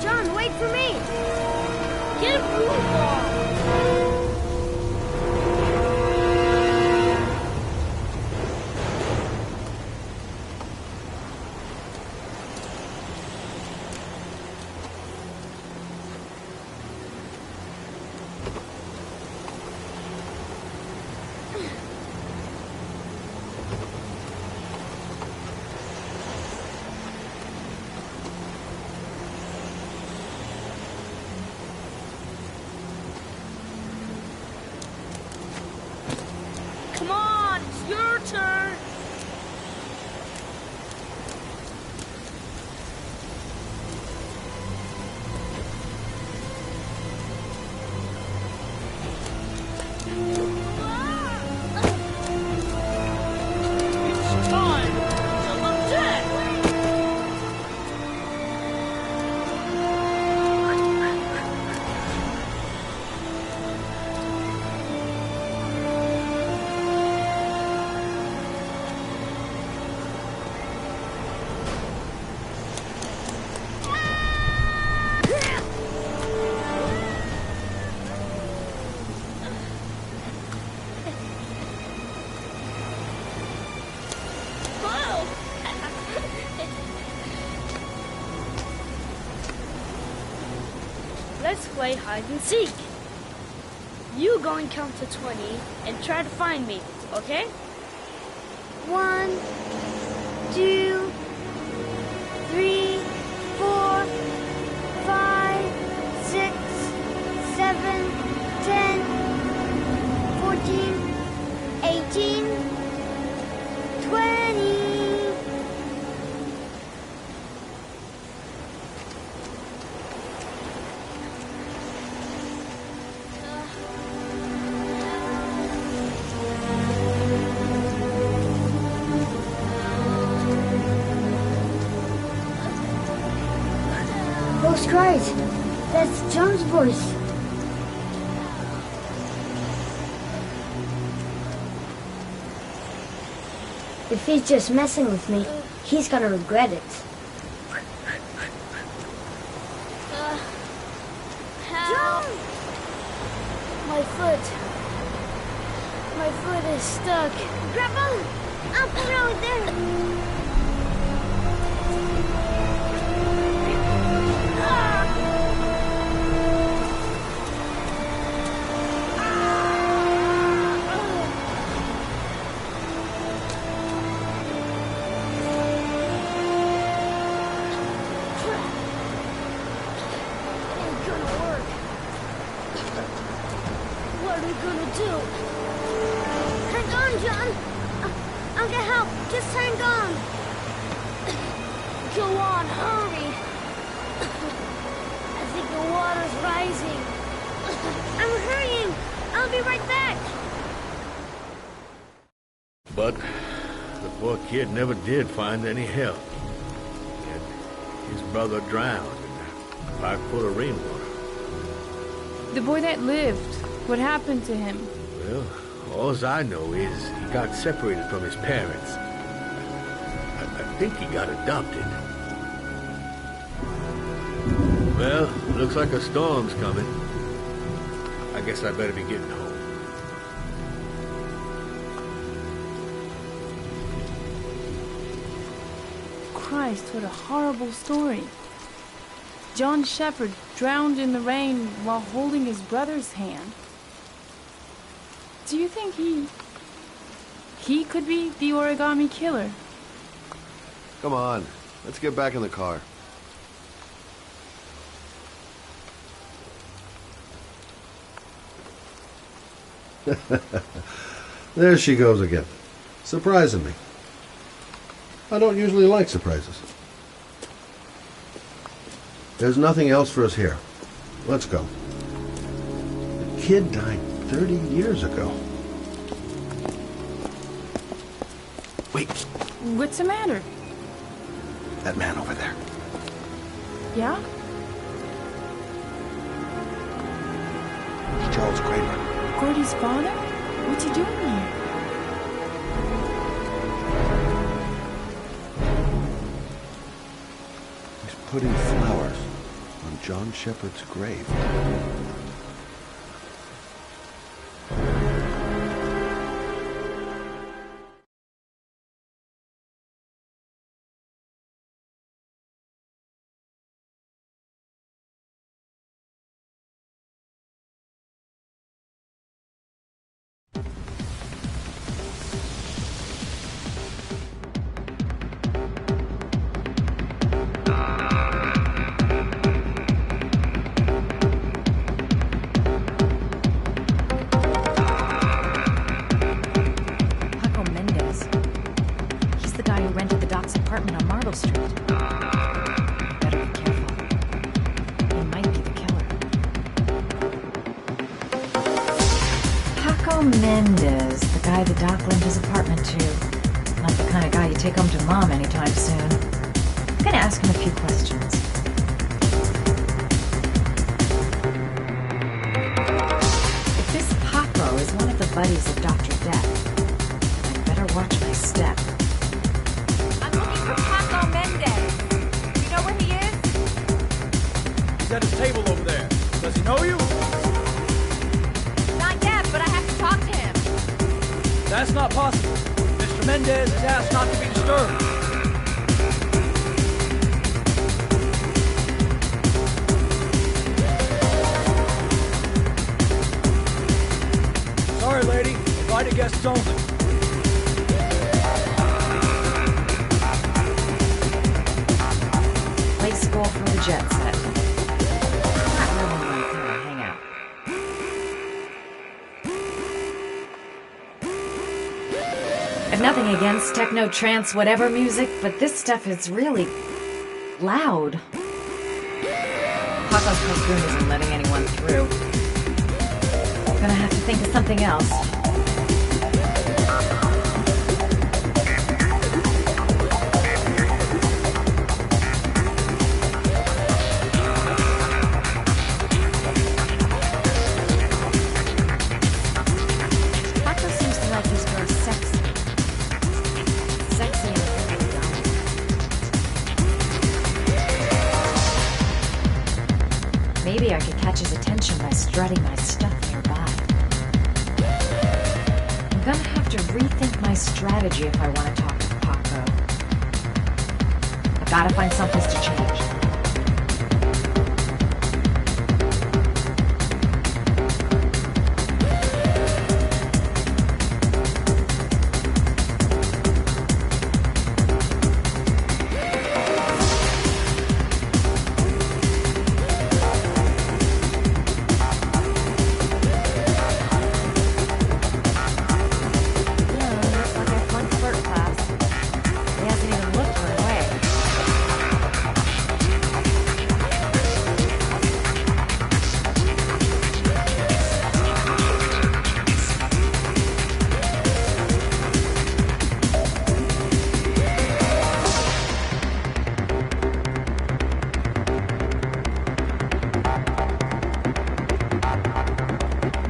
John, wait for me! Get a move on! Come on, it's your turn. It's time to look dead. Let's play hide and seek. You go and count to 20 and try to find me, okay? 1, 2, 3, 4, 5, 6, 7, 10, 14, 18, 20. Those cries, that's John's voice. If he's just messing with me, he's gonna regret it. Help! My foot. My foot is stuck. Grab on! I'll put it out there. What are we gonna do? Hang on, John. I'll get help. Just hang on. Go on, hurry. I think the water's rising. I'm hurrying. I'll be right back. But the poor kid never did find any help. And his brother drowned in a park full of rainwater. The boy that lived, what happened to him? Well, all I know is he got separated from his parents. I think he got adopted. Well, looks like a storm's coming. I guess I better be getting home. Christ, what a horrible story. John Shepherd drowned in the rain while holding his brother's hand. Do you think he could be the origami killer? Come on, let's get back in the car. There she goes again. Surprising me. I don't usually like surprises. There's nothing else for us here. Let's go. The kid died 30 years ago. Wait, What's the matter? that man over there. Yeah? Charles Kramer. Gordy's father? What's he doing here? He's putting flowers on John Shepard's grave. Apartment on Marble Street. Better be careful. He might be the killer. Paco Mendez, the guy the doc lent his apartment to. Not the kind of guy you take home to Mom anytime soon. I'm gonna ask him a few questions. If this Paco is one of the buddies of Dr. Death, I'd better watch my step. Paco Mendez. You know where he is? He's at his table over there. Does he know you? Not yet, but I have to talk to him. That's not possible. Mr. Mendez has asked not to be disturbed. Sorry, lady. Invited guests only. Late school for the jet set. Not really my kind of hangout. I've nothing against techno, trance, whatever music, but this stuff is really loud. Paco's costume isn't letting anyone through. I'm gonna have to think of something else. Maybe I could catch his attention by strutting my stuff nearby. I'm gonna have to rethink my strategy if I want to talk to Paco. I've gotta find someplace to change.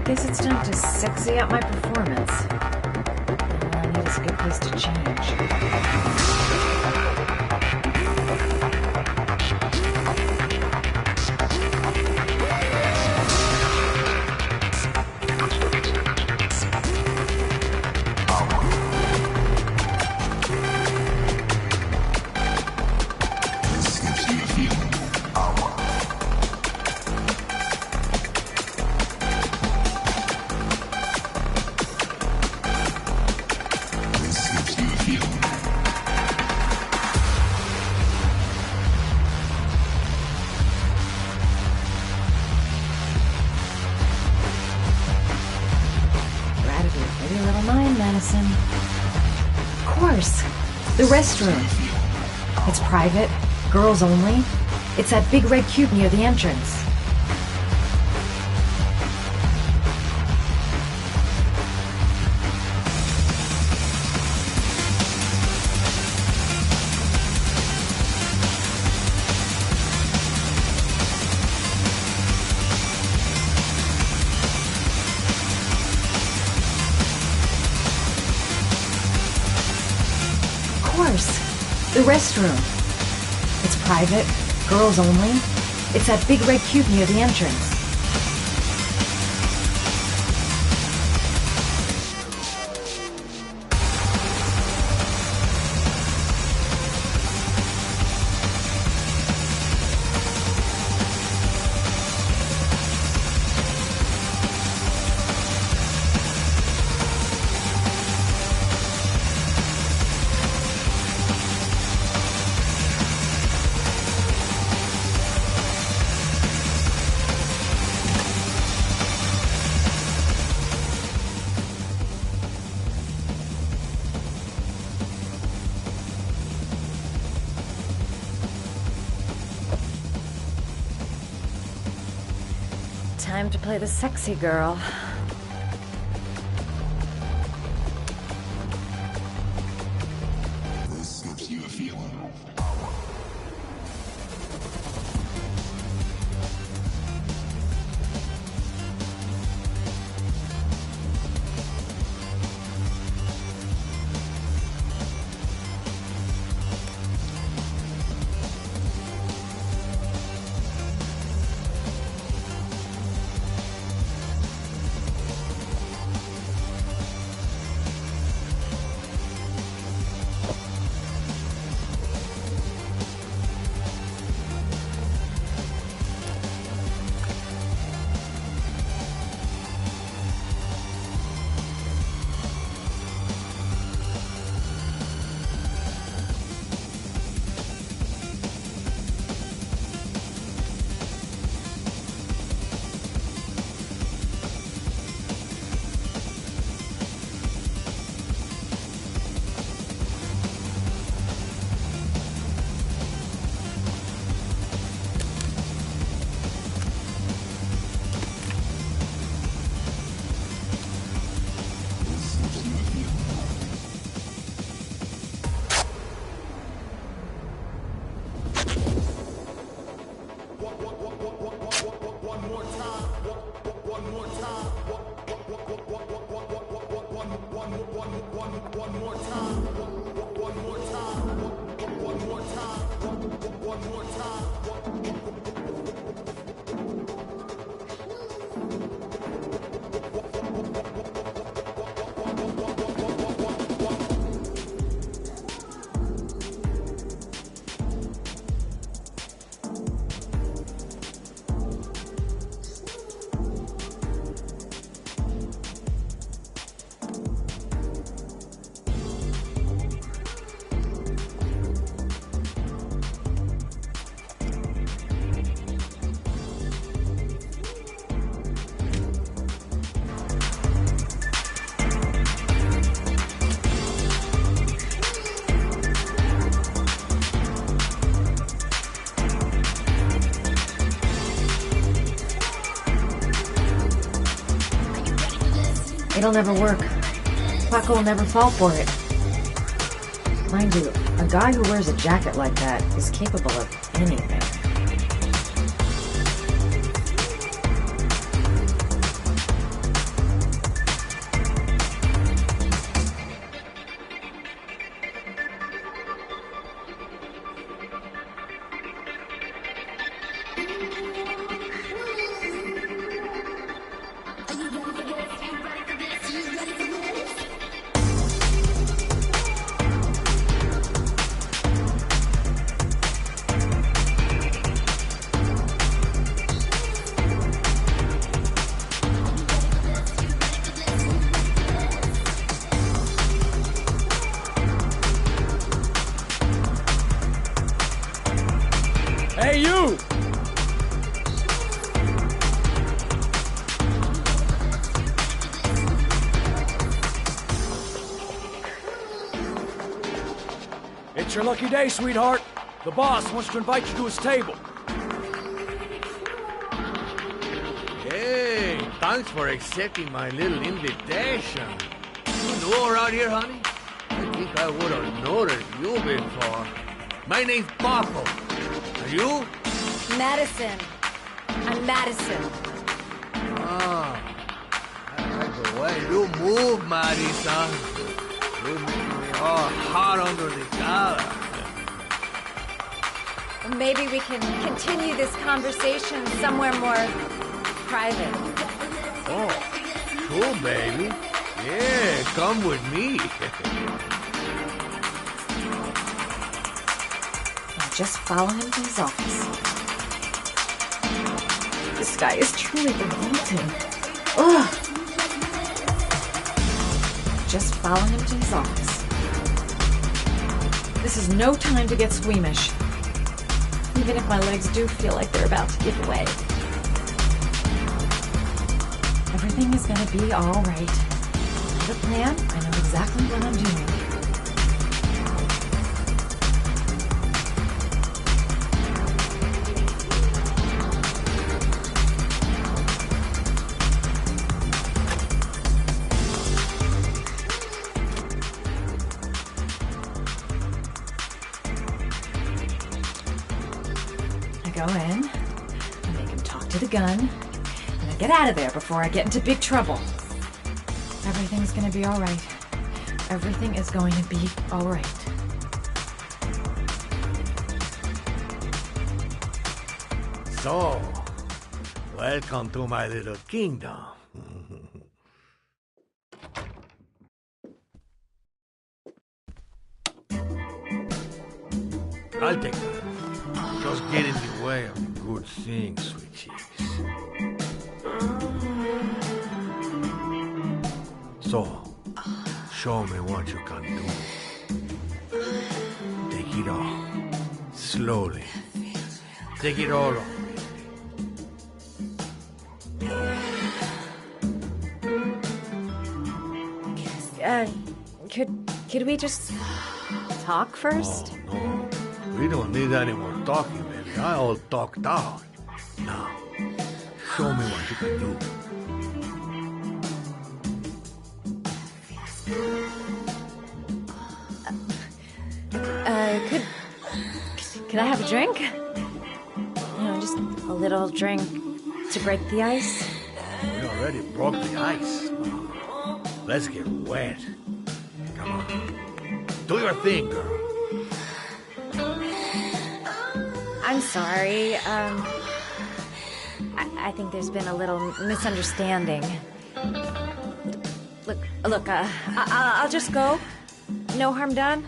Guess it's time to sexy up my performance. All I need is a good place to change. restroom. It's private, girls only. It's that big red cube near the entrance. The restroom. It's private, girls only. It's that big red cube near the entrance. Time to play the sexy girl. This gives you a feeling. It'll never work. Paco will never fall for it. Mind you, a guy who wears a jacket like that is capable of anything. Hey, you! It's your lucky day, sweetheart. The boss wants to invite you to his table. Hey, thanks for accepting my little invitation. You know around here, honey? I think I would have noticed you before. My name's Popo. Are you? Madison. I'm Madison. Ah, I like the way you move, Madison. You're making me all hot under the collar. Maybe we can continue this conversation somewhere more private. Oh, sure, baby. Yeah, come with me. I'll just follow him to his office. This guy is truly revolting. Ugh. Just follow him to his office. This is no time to get squeamish. Even if my legs do feel like they're about to give way. Everything is gonna be all right. I have a plan. I know exactly what I'm doing. I go in, I make him talk to the gun, and I get out of there before I get into big trouble. Everything's gonna be all right. Everything is going to be all right. So, welcome to my little kingdom. I'll take that. Just get in the way of good things, sweet cheeks. So, show me what you can do. Take it all. Slowly. Take it all off. Could we just talk first? Oh, no. We don't need any more talking, baby. I all talked out. Now, show me what you can do. Could I have a drink? You know, just a little drink to break the ice. We already broke the ice. Let's get wet. Come on. Do your thing, girl. I'm sorry. I think there's been a little misunderstanding. Look, I'll just go. No harm done.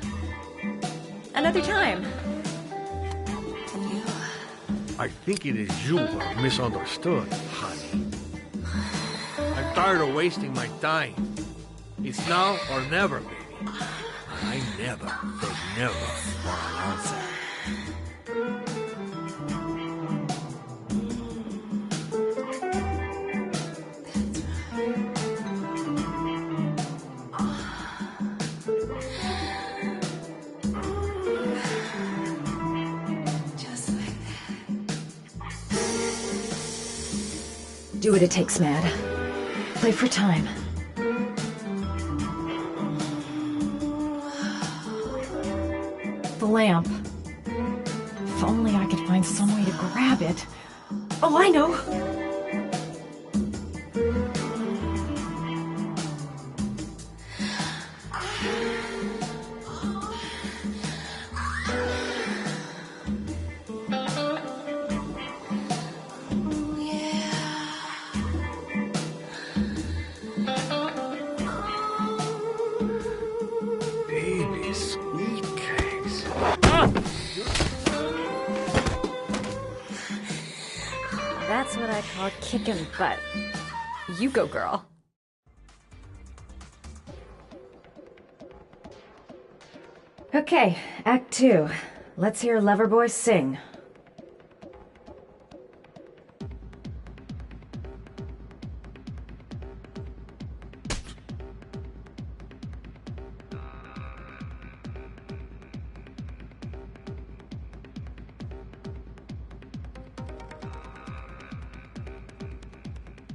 Another time. I think it is you who are misunderstood, honey. I'm tired of wasting my time. It's now or never, baby. I never take never for an answer. Do what it takes, Mad. Play for time. The lamp. If only I could find some way to grab it. Oh, I know! That's what I call kicking butt. You go, girl. Okay, Act 2. Let's hear Loverboy sing.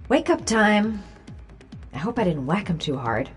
Wake up time. I hope I didn't whack him too hard.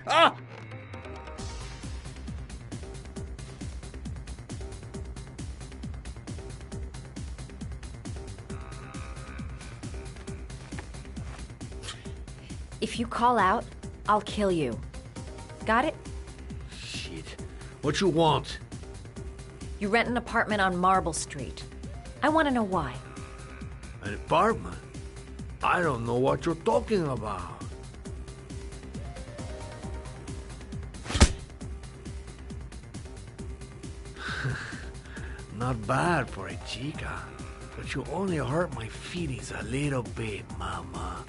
Ah! If you call out, I'll kill you. Got it? Shit. What you want? You rent an apartment on Marble Street. I want to know why. An apartment? I don't know what you're talking about. Not bad for a chica, but you only hurt my feelings a little bit, mama.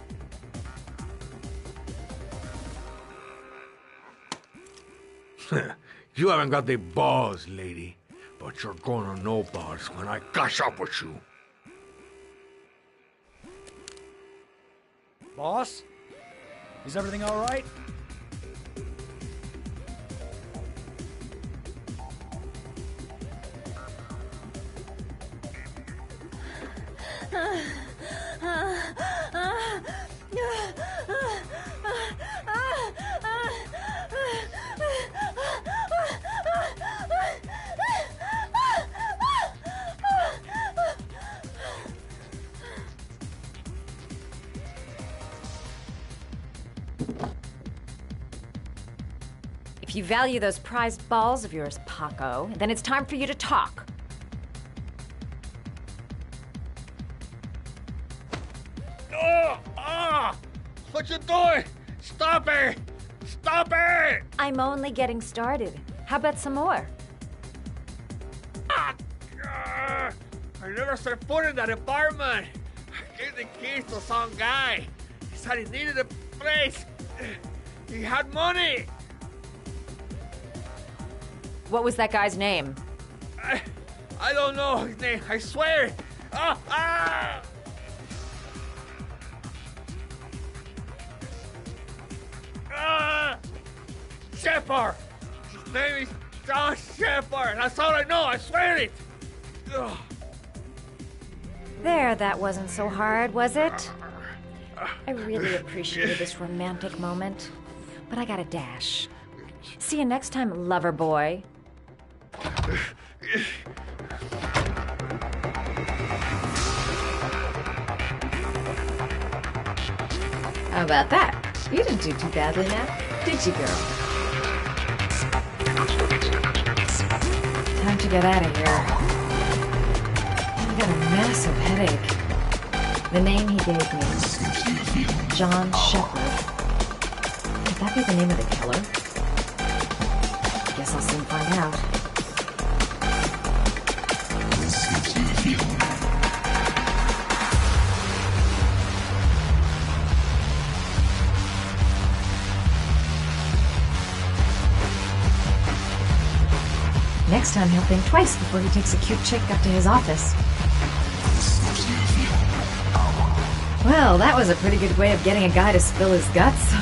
You haven't got the balls, lady, but you're gonna know balls when I catch up with you. Boss? Is everything all right? If you value those prized balls of yours, Paco, then it's time for you to talk. What you doing? Stop it! Stop it! I'm only getting started. How about some more? I never set foot in that apartment. I gave the keys to some guy. He said he needed a place. He had money. What was that guy's name? I don't know his name. I swear. Shepard. His name is John Shepard. That's all I know. I swear it. Ugh. There, that wasn't so hard, was it? I really appreciated this romantic moment, but I gotta dash. See you next time, lover boy. How about that? You didn't do too badly now, did you, girl? Time to get out of here. I've got a massive headache. The name he gave me, John Shepard. Could that be the name of the killer? Guess I'll soon find out. Next time he'll think twice before he takes a cute chick up to his office. Well, that was a pretty good way of getting a guy to spill his guts.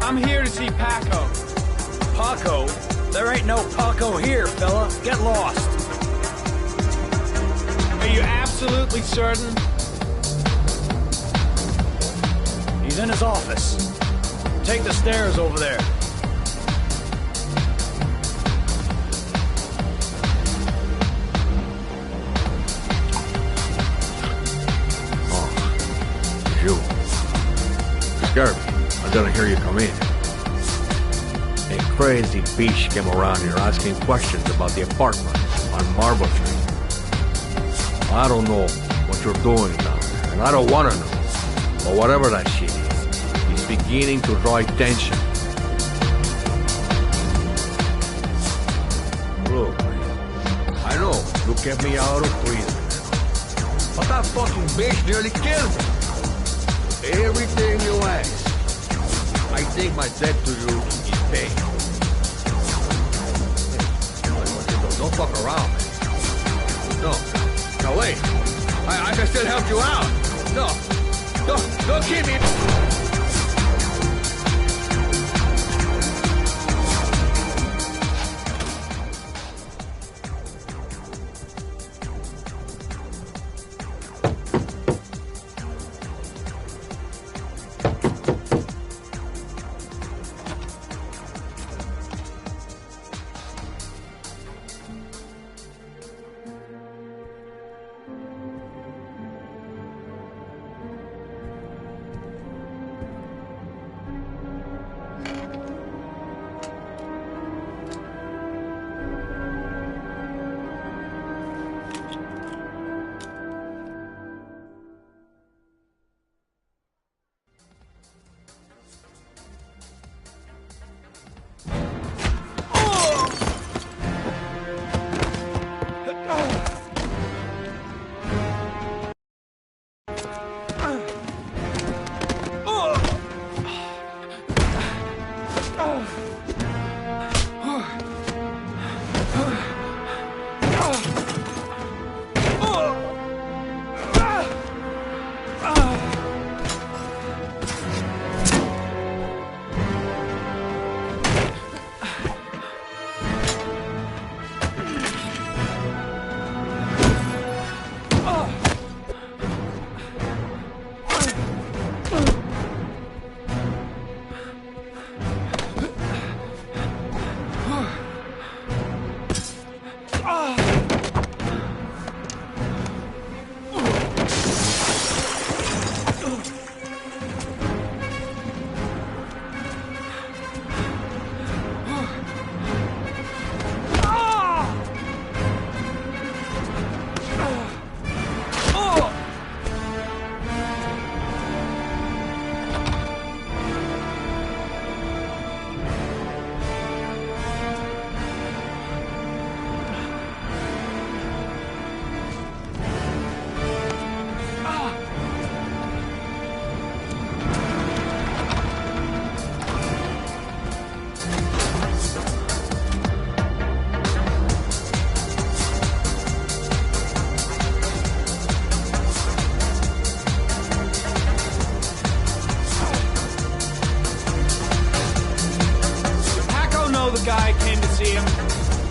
I'm here to see Paco. Paco? There ain't no Paco here, fella. Get lost. Are you absolutely certain? He's in his office. Take the stairs over there. You. Scared me. I didn't hear you come in. A crazy bitch came around here asking questions about the apartment on Marble Street. I don't know what you're doing down there, and I don't want to know. But whatever that shit is, it's beginning to draw attention. Look, I know you kept me out of prison, but that fucking bitch nearly killed me. Everything you ask, I think my debt to you is paid. Don't fuck around, man. No. Now wait. I can still help you out. No, don't keep me. The guy came to see him.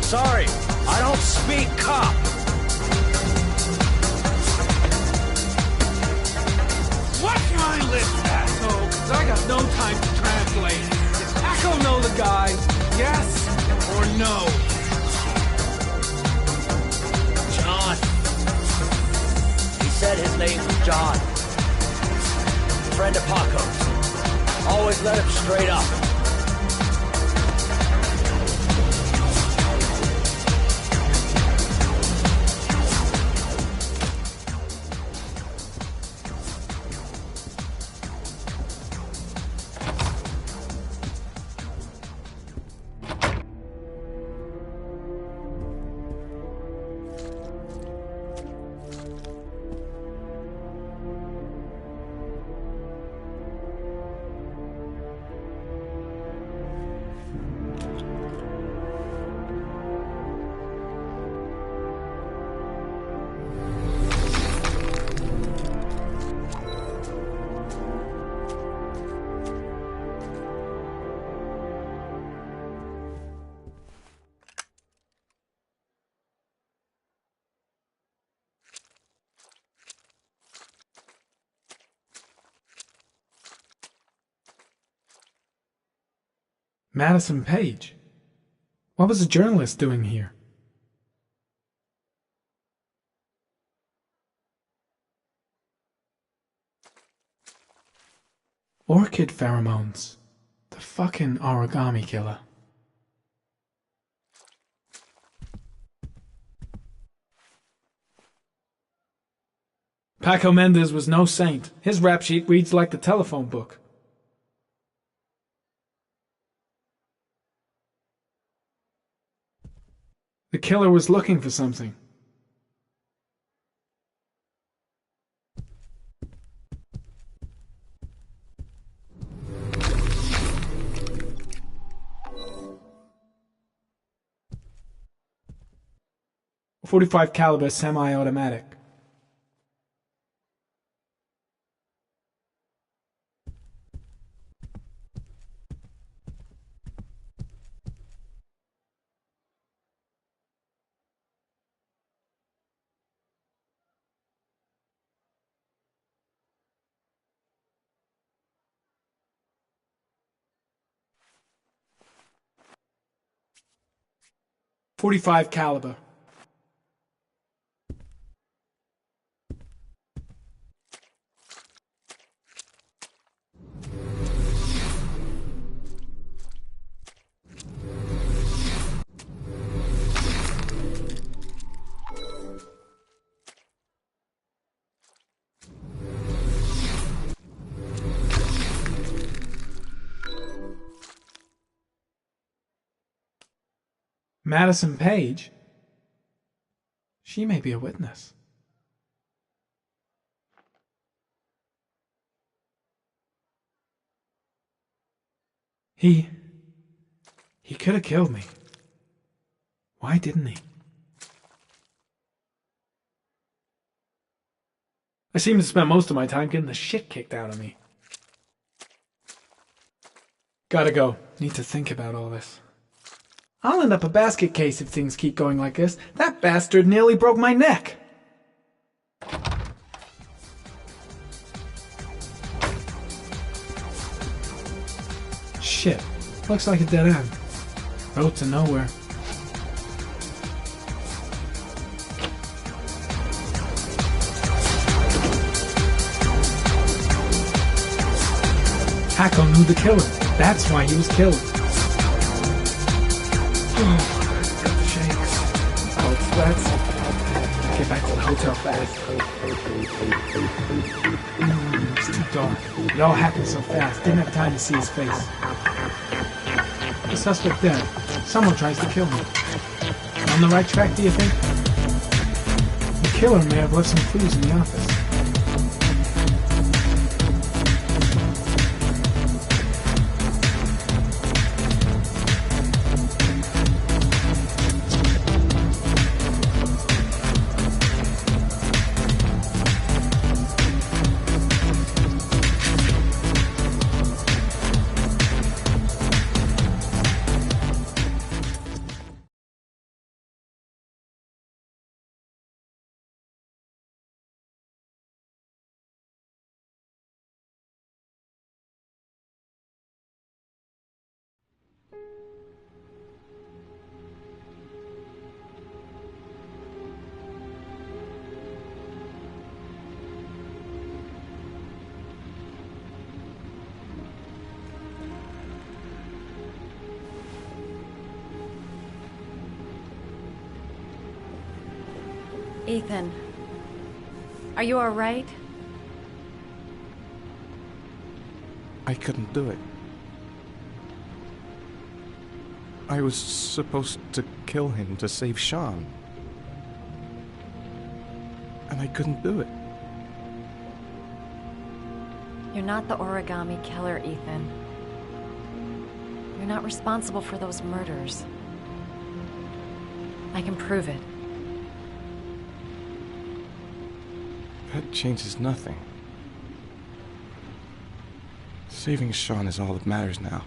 Sorry, I don't speak cop. Watch my lips, asshole, 'cause I got no time to translate. Does Paco know the guy? Yes or no? John. He said his name was John. Friend of Paco's. Always let him straight up. Madison Page? What was a journalist doing here? Orchid pheromones. The fucking origami killer. Paco Mendez was no saint. His rap sheet reads like the telephone book. The killer was looking for something. .45 caliber semi-automatic. .45 caliber. Madison Page? She may be a witness. He could have killed me. Why didn't he? I seem to spend most of my time getting the shit kicked out of me. Gotta go. Need to think about all this. I'll end up a basket case if things keep going like this. That bastard nearly broke my neck. Shit. Looks like a dead end. Road to nowhere. Hacko knew the killer. That's why he was killed. Got the shakes. Oh, that's... Get back to the hotel fast. It's too dark. It all happened so fast. Didn't have time to see his face. The suspect dead. Someone tries to kill me. On the right track, do you think? The killer may have left some clues in the office. Ethan, are you all right? I couldn't do it. I was supposed to kill him to save Sean. And I couldn't do it. You're not the origami killer, Ethan. You're not responsible for those murders. I can prove it. That changes nothing. Saving Sean is all that matters now.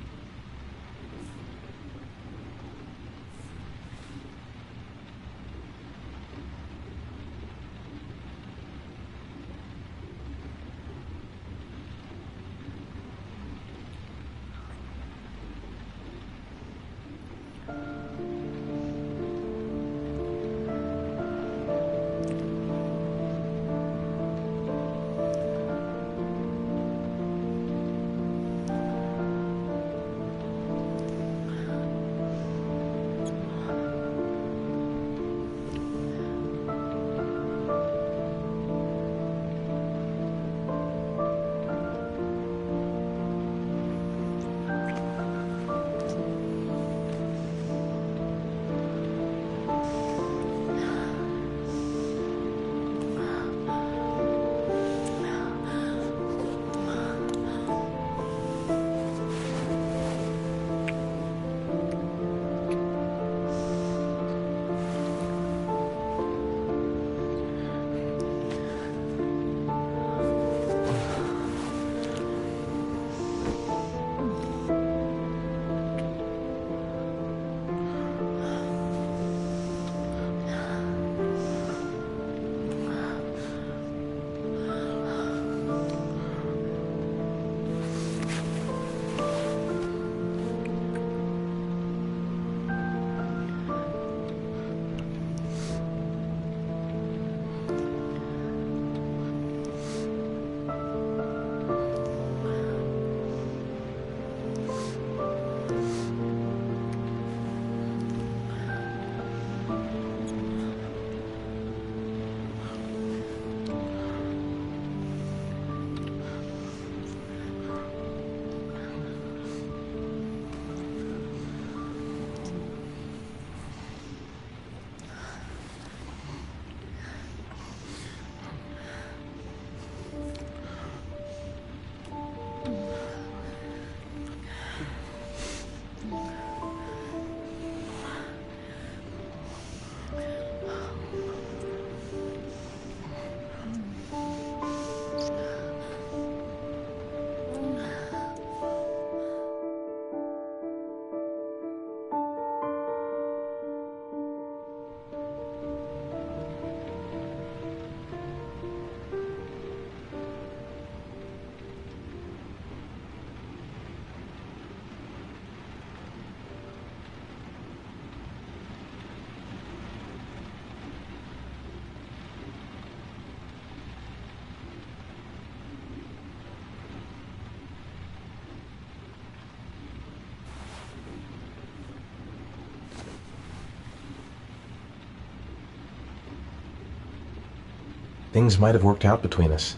Things might have worked out between us,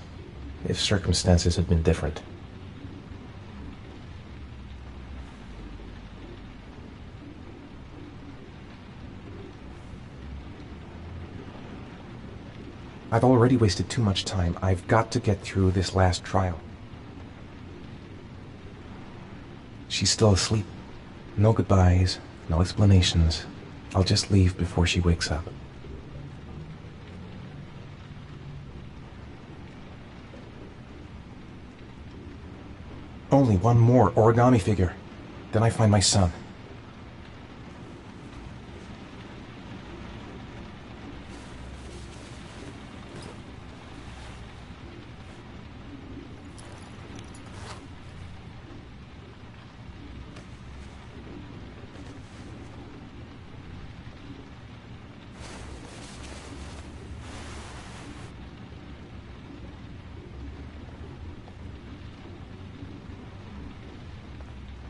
if circumstances had been different. I've already wasted too much time. I've got to get through this last trial. She's still asleep. No goodbyes, no explanations. I'll just leave before she wakes up. Only one more origami figure. Then I find my son.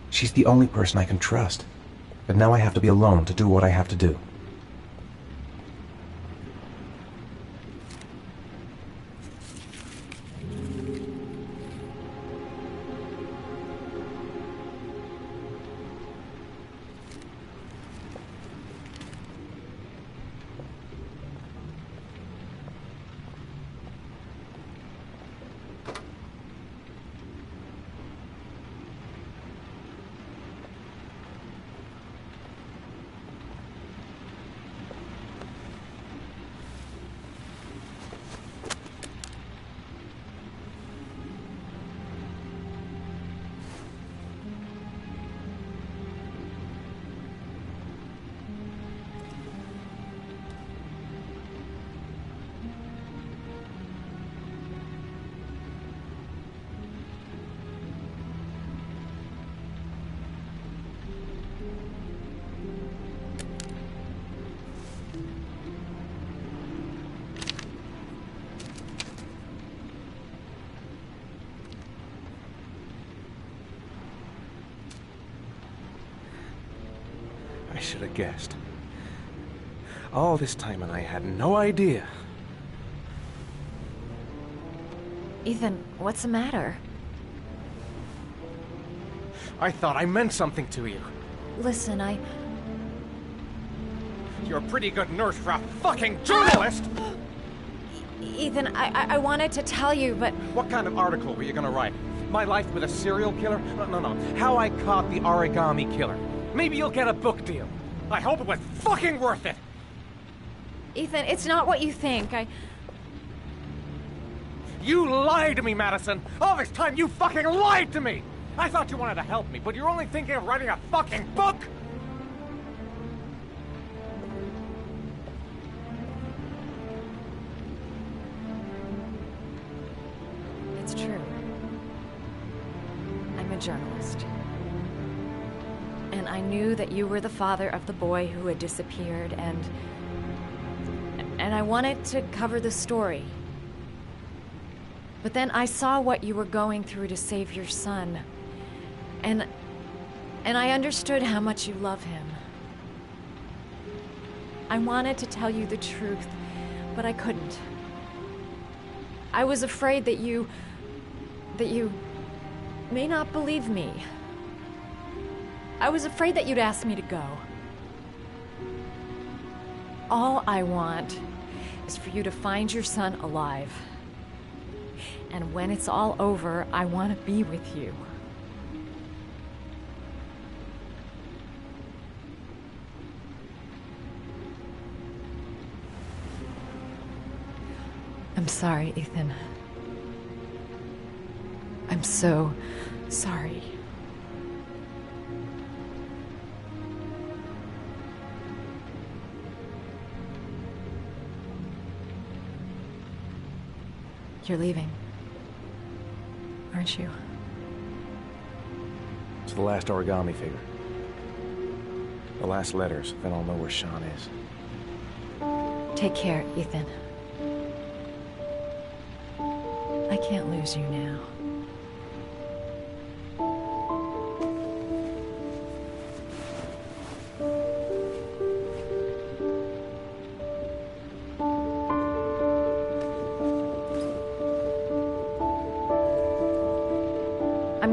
She's the only person I can trust. But now I have to be alone to do what I have to do. I should have guessed. All this time and I had no idea. Ethan, what's the matter? I thought I meant something to you. Listen, You're a pretty good nurse for a fucking journalist! Ethan, I wanted to tell you, but... What kind of article were you gonna write? My life with a serial killer? No. How I caught the origami killer. Maybe you'll get a book deal. I hope it was fucking worth it! Ethan, it's not what you think. You lied to me, Madison! All this time you fucking lied to me! I thought you wanted to help me, but you're only thinking of writing a fucking book! It's true. I'm a journalist. And I knew that you were the father of the boy who had disappeared, and I wanted to cover the story. But then I saw what you were going through to save your son. And I understood how much you love him. I wanted to tell you the truth, but I couldn't. I was afraid that you may not believe me. I was afraid that you'd ask me to go. All I want is for you to find your son alive. And when it's all over, I want to be with you. I'm sorry, Ethan. I'm so sorry. You're leaving, aren't you? It's the last origami figure. The last letters, then I'll know where Sean is. Take care, Ethan. I can't lose you now.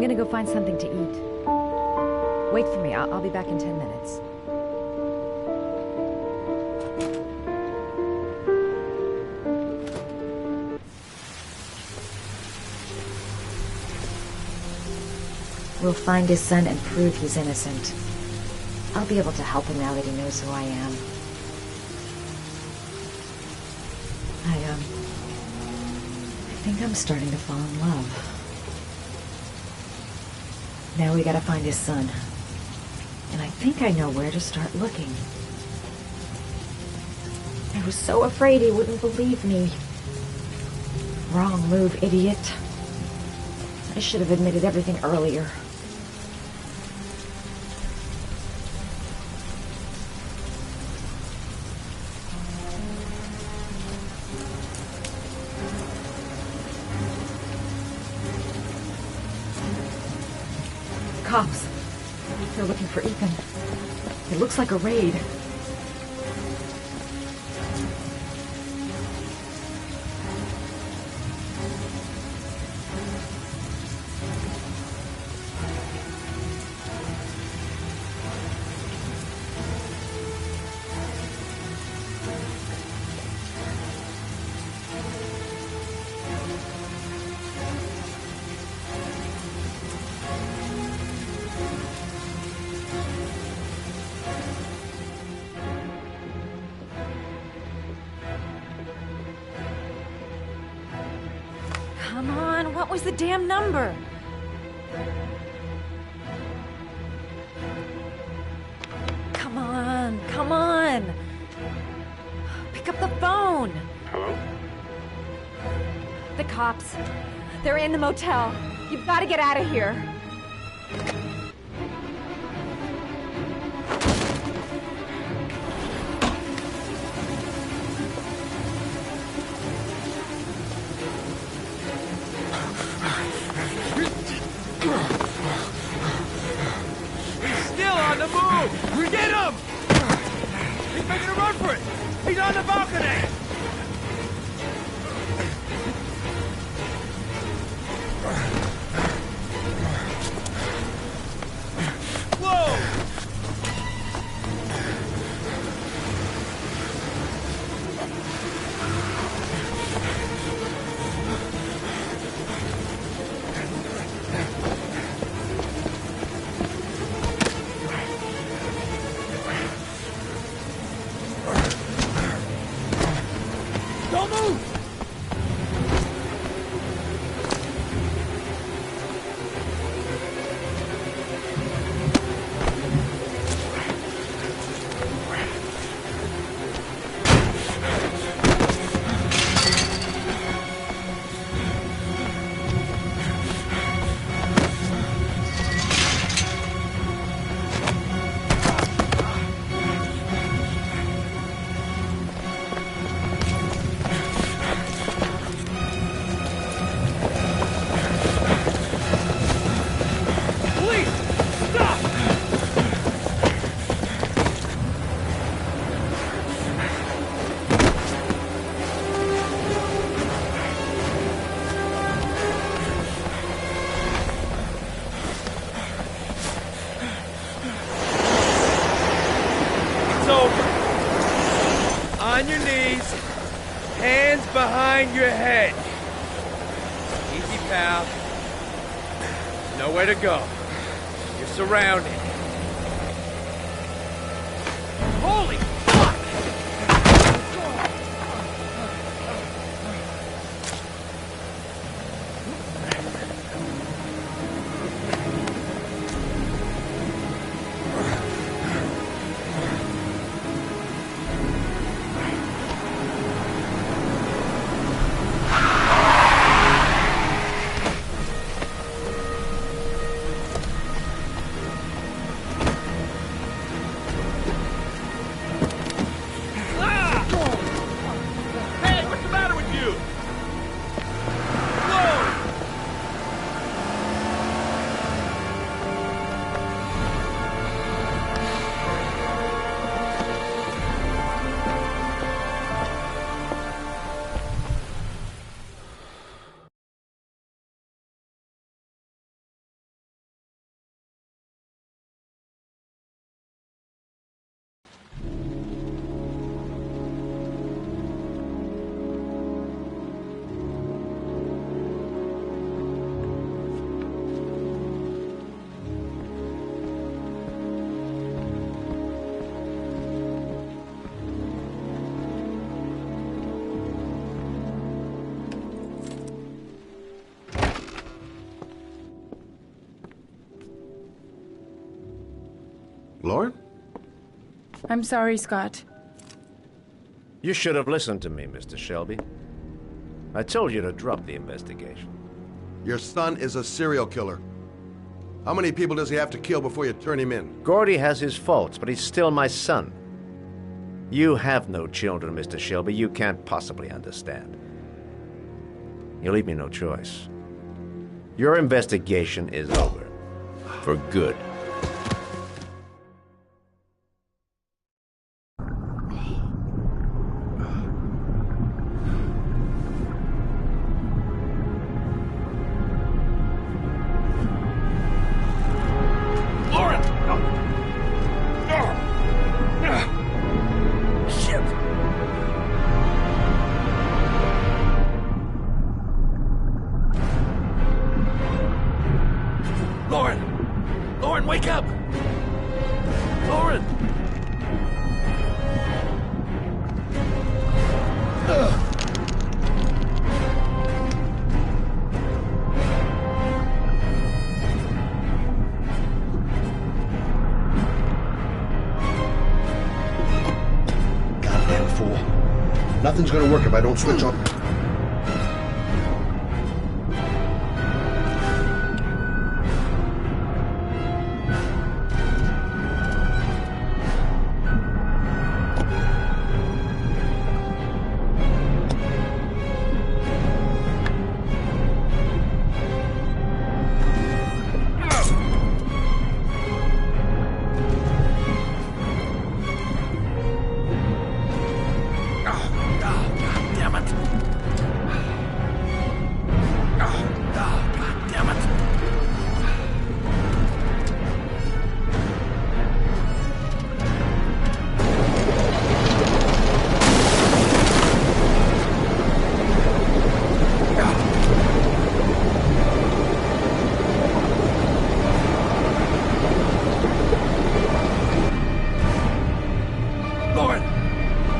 gonna go find something to eat. Wait for me. I'll be back in 10 minutes. We'll find his son and prove he's innocent. I'll be able to help him now that he knows who I am. I think I'm starting to fall in love. Now we gotta find his son. And I think I know where to start looking. I was so afraid he wouldn't believe me. Wrong move, idiot. I should have admitted everything earlier. Cops. They're looking for Ethan. It looks like a raid. Come on, what was the damn number? Come on, come on. Pick up the phone. Hello? The cops. They're in the motel. You've got to get out of here. Still on the move! Get him! He's making a run for it! He's on the balcony! Whoa! Don't move! Please, stop! It's over. On your knees, hands behind your head. Easy, pal. Nowhere to go. You're surrounded. Holy fuck! Lauren? I'm sorry, Scott. You should have listened to me, Mr. Shelby. I told you to drop the investigation. Your son is a serial killer. How many people does he have to kill before you turn him in? Gordy has his faults, but he's still my son. You have no children, Mr. Shelby. You can't possibly understand. You leave me no choice. Your investigation is over. For good. Lauren, wake up! Lauren! Goddamn fool. Nothing's gonna work if I don't switch on.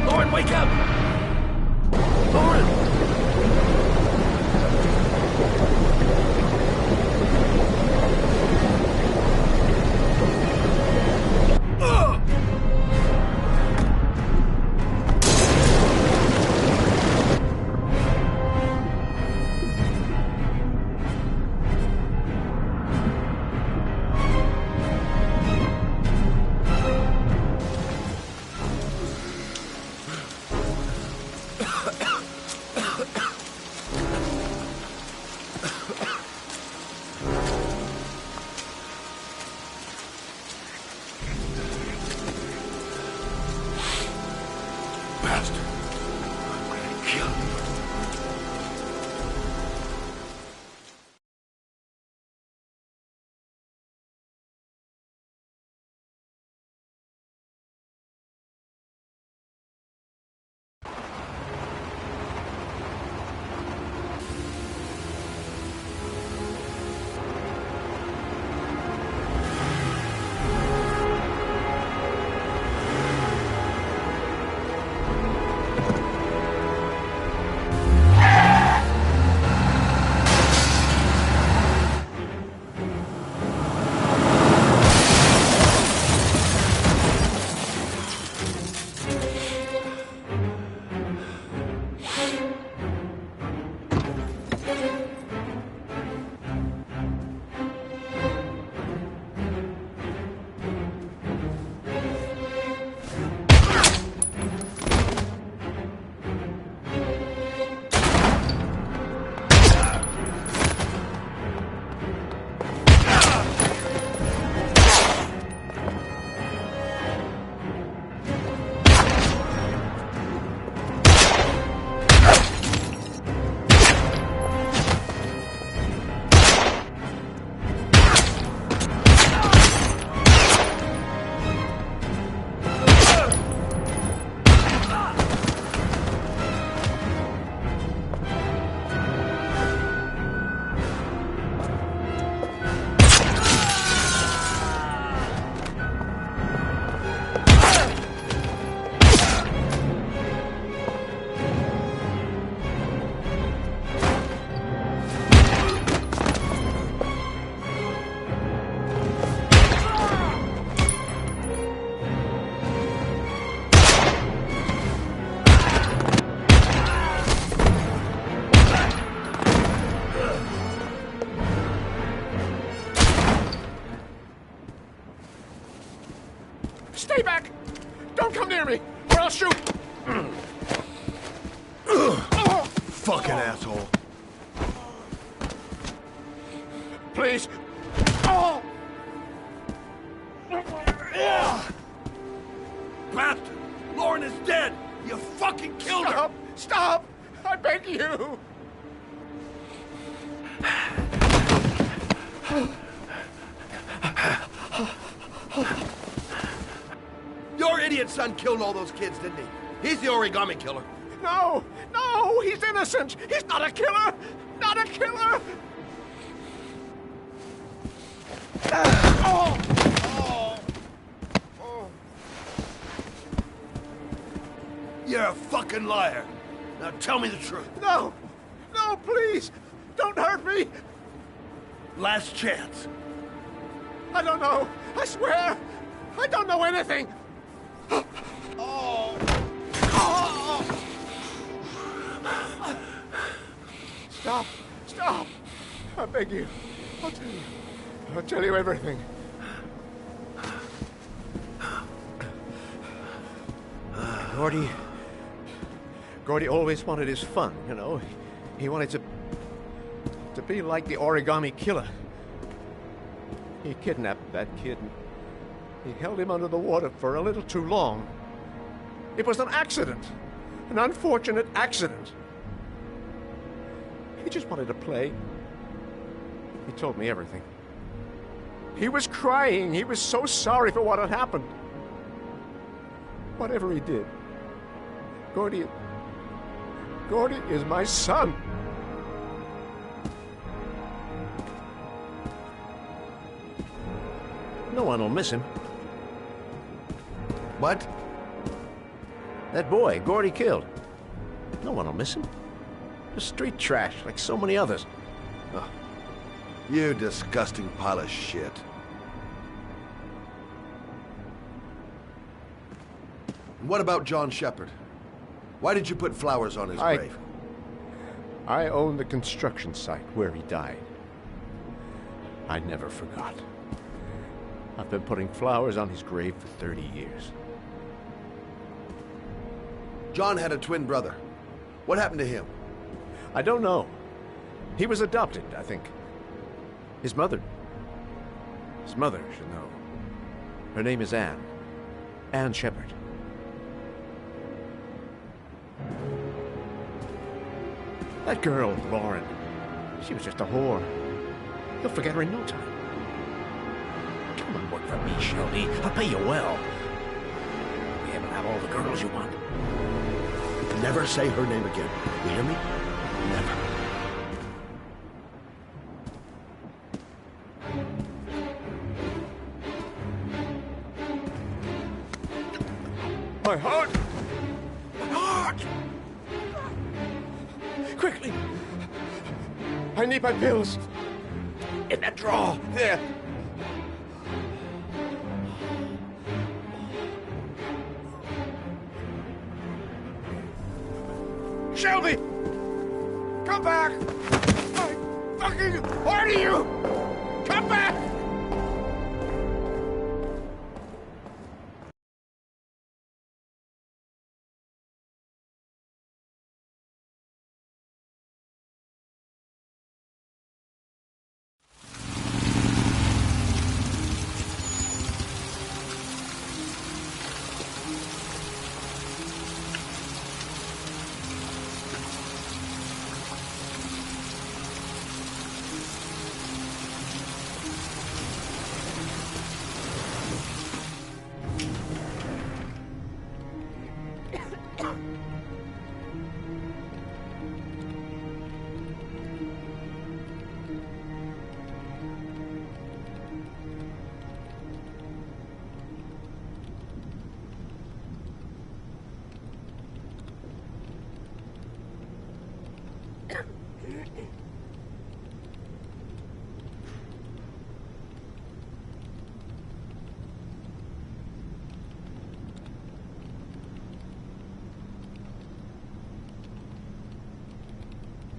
Lauren, wake up! Lauren! Stay back! Don't come near me, or I'll shoot! Fucking asshole. Please. Oh! Bastard! Lauren is dead! You fucking killed her! Stop! I beg you! Your idiot son killed all those kids, didn't he? He's the origami killer. No! No! He's innocent! He's not a killer! Not a killer! Oh! Oh! Oh! You're a fucking liar. Now tell me the truth. No! No, please! Don't hurt me! Last chance. I don't know. I swear. I don't know anything. Oh. Oh. Stop. Stop. I beg you. I'll tell you. I'll tell you everything. Gordy always wanted his fun, you know. He wanted to be like the origami killer. He kidnapped that kid and he held him under the water for a little too long. It was an accident. An unfortunate accident. He just wanted to play. He told me everything. He was crying. He was so sorry for what had happened. Whatever he did, Gordy is my son. No one will miss him. What? That boy, Gordy killed. No one will miss him. Just street trash, like so many others. Oh, you disgusting pile of shit. And what about John Shepard? Why did you put flowers on his grave? I own the construction site where he died. I never forgot. I've been putting flowers on his grave for 30 years. John had a twin brother. What happened to him? I don't know. He was adopted, I think. His mother should know. Her name is Anne. Anne Shepard. That girl, Lauren, she was just a whore. You'll forget her in no time. Come and work for me, Shelby. I'll pay you well. Be able to have all the girls you want. Never say her name again. You hear me? Never. My heart! My heart! Quickly! I need my pills. In that drawer. There. Shelby! Come back! I fucking order you! Come back!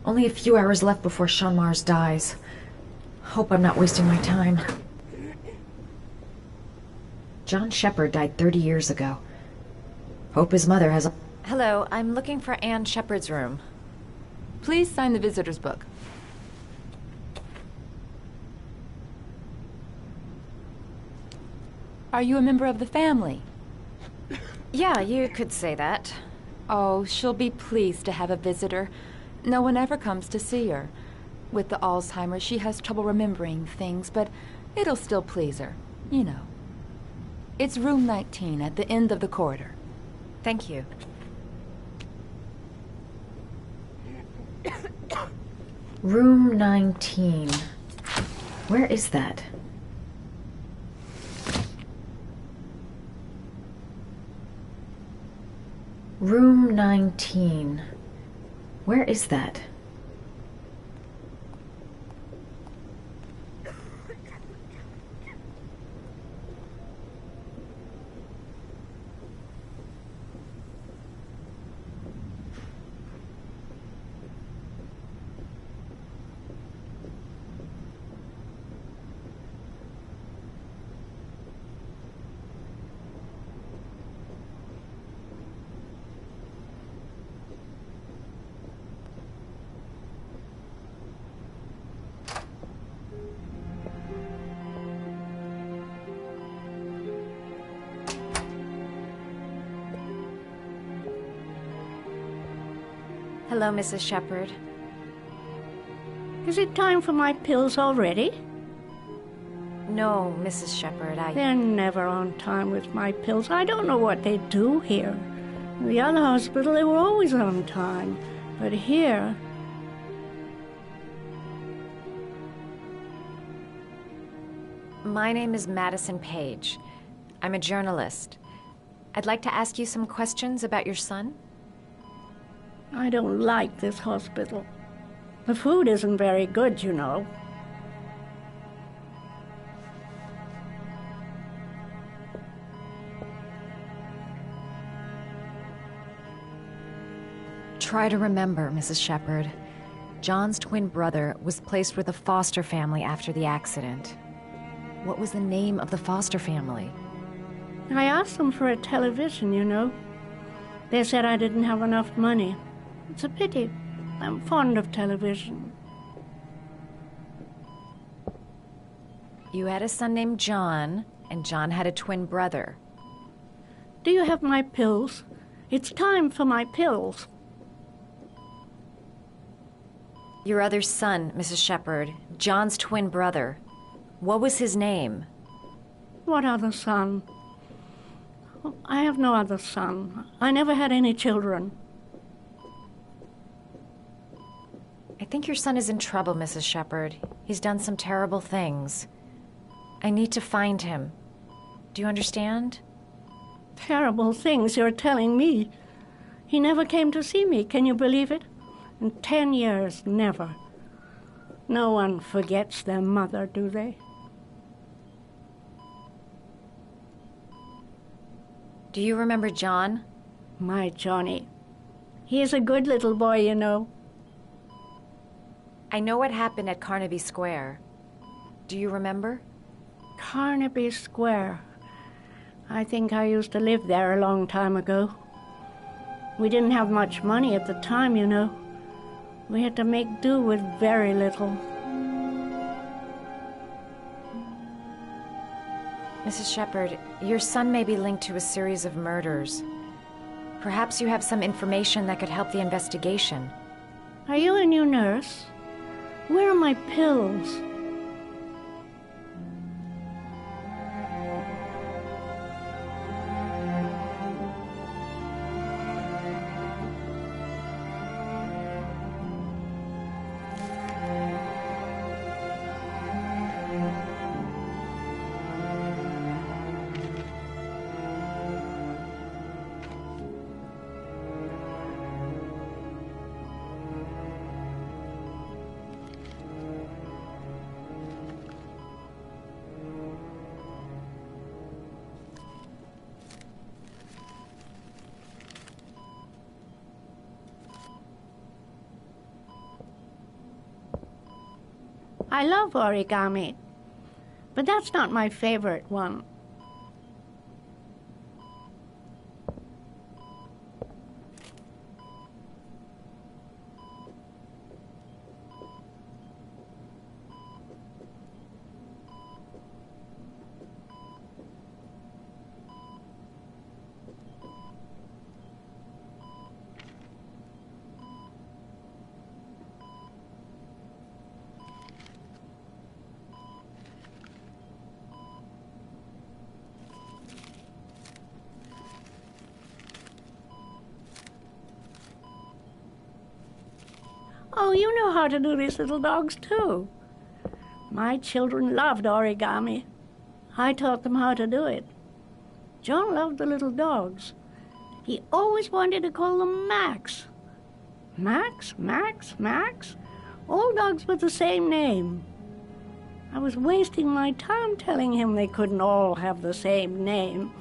Only a few hours left before Sean Mars dies. Hope I'm not wasting my time. John Shepard died 30 years ago. Hope his mother has... Hello, I'm looking for Anne Shepard's room. Please sign the visitor's book. Are you a member of the family? Yeah, you could say that. Oh, she'll be pleased to have a visitor. No one ever comes to see her. With the Alzheimer's, she has trouble remembering things, but it'll still please her. You know. It's room 19 at the end of the corridor. Thank you. Room 19. Where is that? Room 19. Where is that? Hello, Mrs. Shepard. Is it time for my pills already? No, Mrs. Shepard, They're never on time with my pills. I don't know what they do here. In the other hospital, they were always on time. But here... My name is Madison Page. I'm a journalist. I'd like to ask you some questions about your son. I don't like this hospital. The food isn't very good, you know. Try to remember, Mrs. Shepard. John's twin brother was placed with a foster family after the accident. What was the name of the foster family? I asked them for a television, you know. They said I didn't have enough money. It's a pity. I'm fond of television. You had a son named John, and John had a twin brother. Do you have my pills? It's time for my pills. Your other son, Mrs. Shepard, John's twin brother. What was his name? What other son? I have no other son. I never had any children. I think your son is in trouble, Mrs. Shepard. He's done some terrible things. I need to find him. Do you understand? Terrible things you're telling me. He never came to see me, can you believe it? In 10 years, never. No one forgets their mother, do they? Do you remember John? My Johnny. He is a good little boy, you know. I know what happened at Carnaby Square. Do you remember? Carnaby Square. I think I used to live there a long time ago. We didn't have much money at the time, you know. We had to make do with very little. Mrs. Shepard, your son may be linked to a series of murders. Perhaps you have some information that could help the investigation. Are you a new nurse? Where are my pills? I love origami, but that's not my favorite one. Oh, you know how to do these little dogs, too. My children loved origami. I taught them how to do it. John loved the little dogs. He always wanted to call them Max. Max, Max, Max? All dogs with the same name. I was wasting my time telling him they couldn't all have the same name.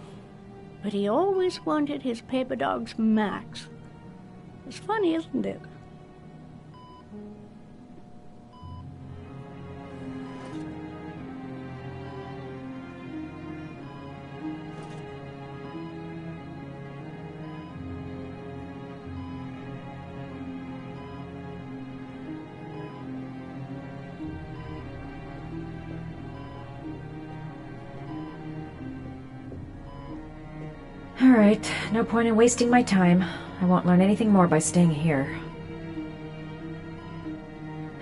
But he always wanted his paper dogs Max. It's funny, isn't it? All right, no point in wasting my time. I won't learn anything more by staying here.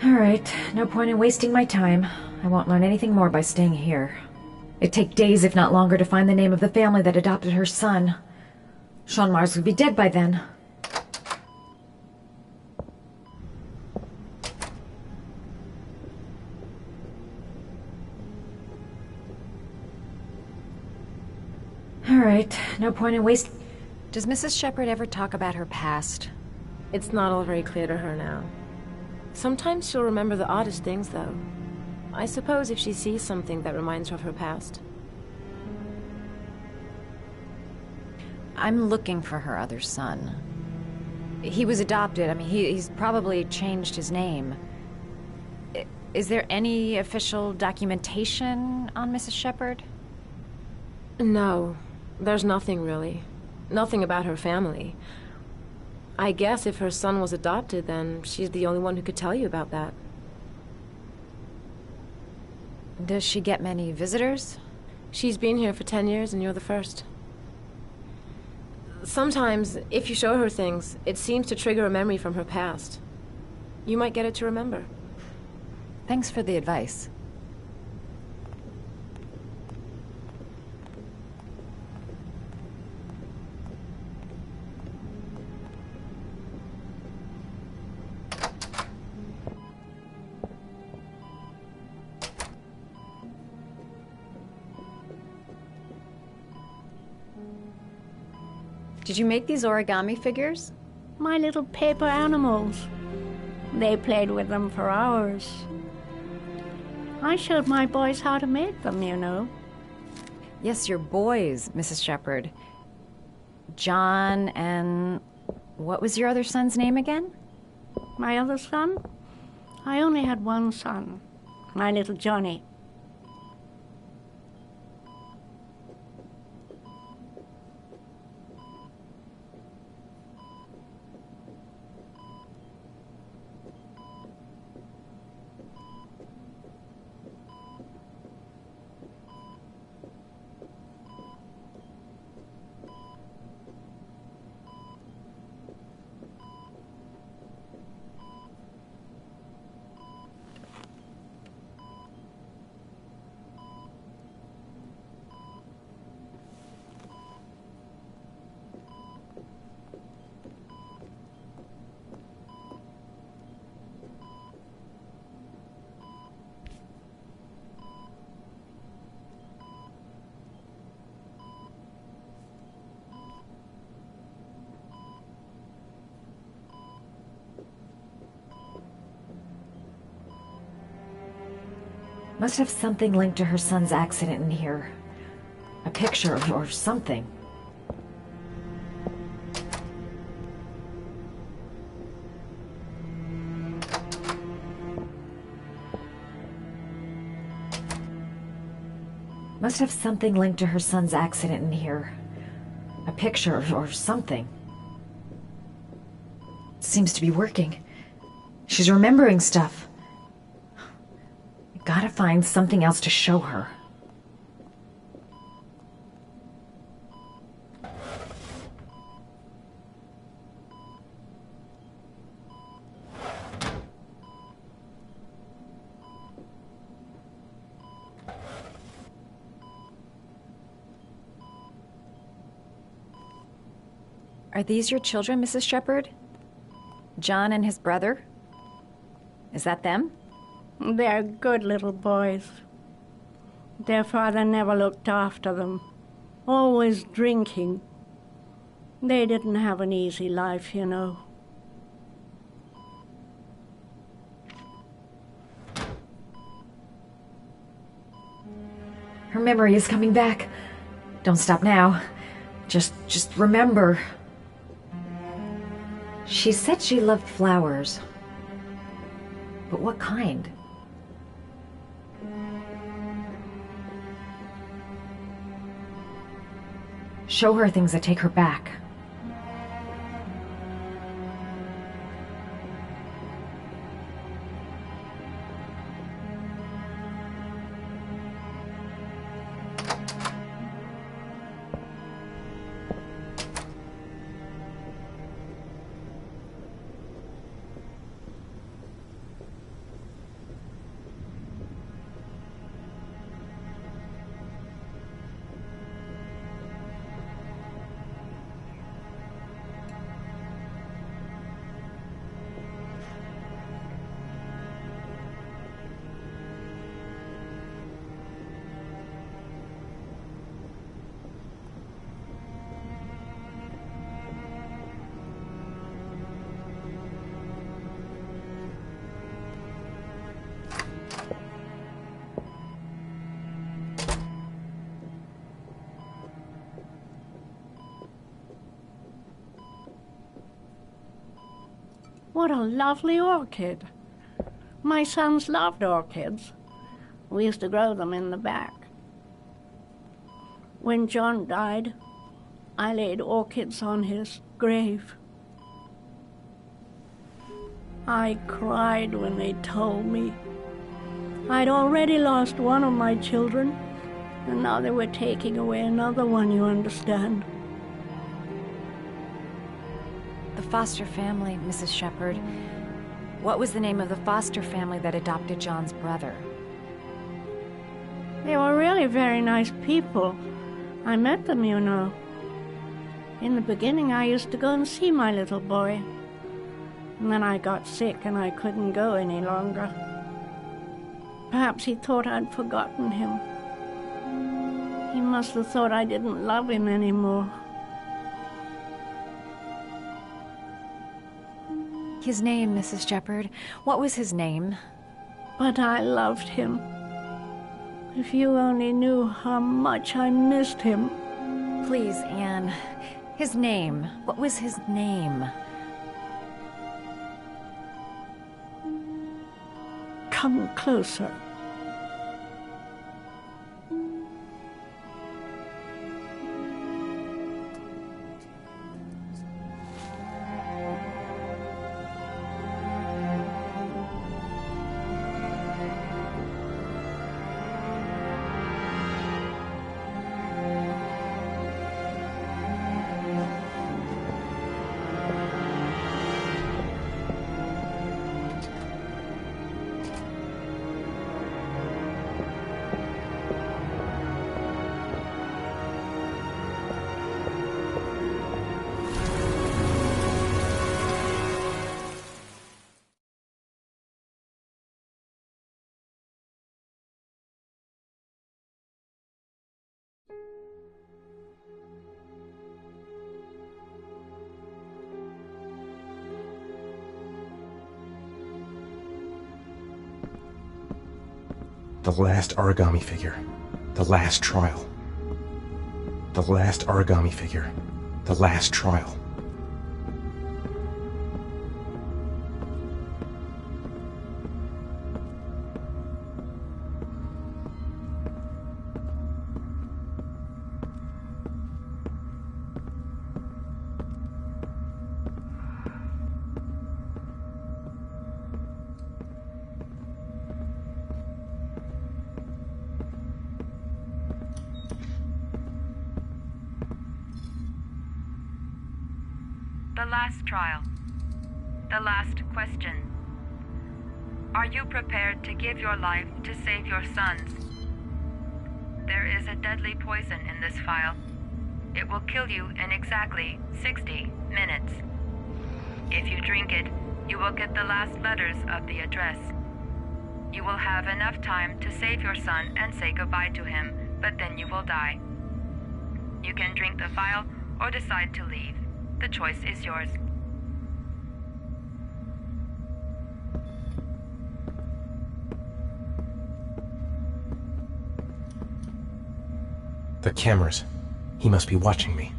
All right, no point in wasting my time. I won't learn anything more by staying here. It'd take days, if not longer, to find the name of the family that adopted her son. Sean Mars would be dead by then. All right, no point in wasting... Does Mrs. Shepherd ever talk about her past? It's not all very clear to her now. Sometimes she'll remember the oddest things, though. I suppose if she sees something that reminds her of her past. I'm looking for her other son. He was adopted. I mean, he's probably changed his name. Is there any official documentation on Mrs. Shepherd? No, there's nothing really. Nothing about her family. I guess if her son was adopted, then she's the only one who could tell you about that. Does she get many visitors? She's been here for 10 years and you're the first. Sometimes, if you show her things, it seems to trigger a memory from her past. You might get it to remember. Thanks for the advice. Did you make these origami figures? My little paper animals. They played with them for hours. I showed my boys how to make them, you know. Yes, your boys, Mrs. Shepherd. John and... what was your other son's name again? My other son? I only had one son. My little Johnny. Must have something linked to her son's accident in here. A picture or something. Must have something linked to her son's accident in here. A picture or something. Seems to be working. She's remembering stuff. Gotta find something else to show her. Are these your children, Mrs. Shepherd? John and his brother? Is that them? They're good little boys. Their father never looked after them. Always drinking. They didn't have an easy life, you know. Her memory is coming back. Don't stop now. Just remember. She said she loved flowers. But what kind? Show her things that take her back. What a lovely orchid. My sons loved orchids. We used to grow them in the back. When John died, I laid orchids on his grave. I cried when they told me. I'd already lost one of my children, and now they were taking away another one, you understand. The foster family, Mrs. Shepherd. What was the name of the foster family that adopted John's brother? They were really very nice people. I met them, you know. In the beginning, I used to go and see my little boy. And then I got sick and I couldn't go any longer. Perhaps he thought I'd forgotten him. He must have thought I didn't love him anymore. His name, Mrs. Shepherd. What was his name? But I loved him. If you only knew how much I missed him. Please, Anne. His name. What was his name? Come closer. The last origami figure. The last trial. The last origami figure. The last trial. The last trial. The last question. Are you prepared to give your life to save your sons? There is a deadly poison in this vial. It will kill you in exactly 60 minutes. If you drink it, You will get the last letters of the address. You will have enough time to save your son and say goodbye to him, but then you will die. You can drink the vial or decide to leave. The choice is yours. The cameras. He must be watching me.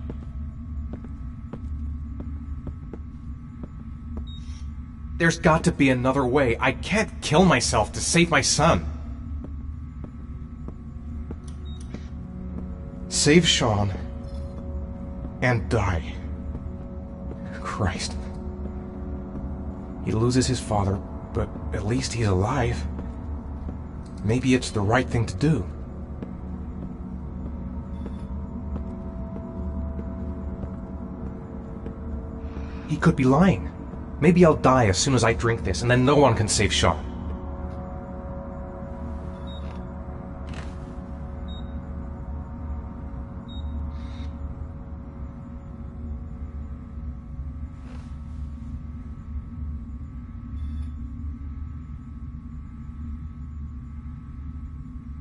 There's got to be another way. I can't kill myself to save my son. Save Sean and die. Christ. He loses his father, but at least he's alive. Maybe it's the right thing to do. He could be lying. Maybe I'll die as soon as I drink this, and then no one can save Sean.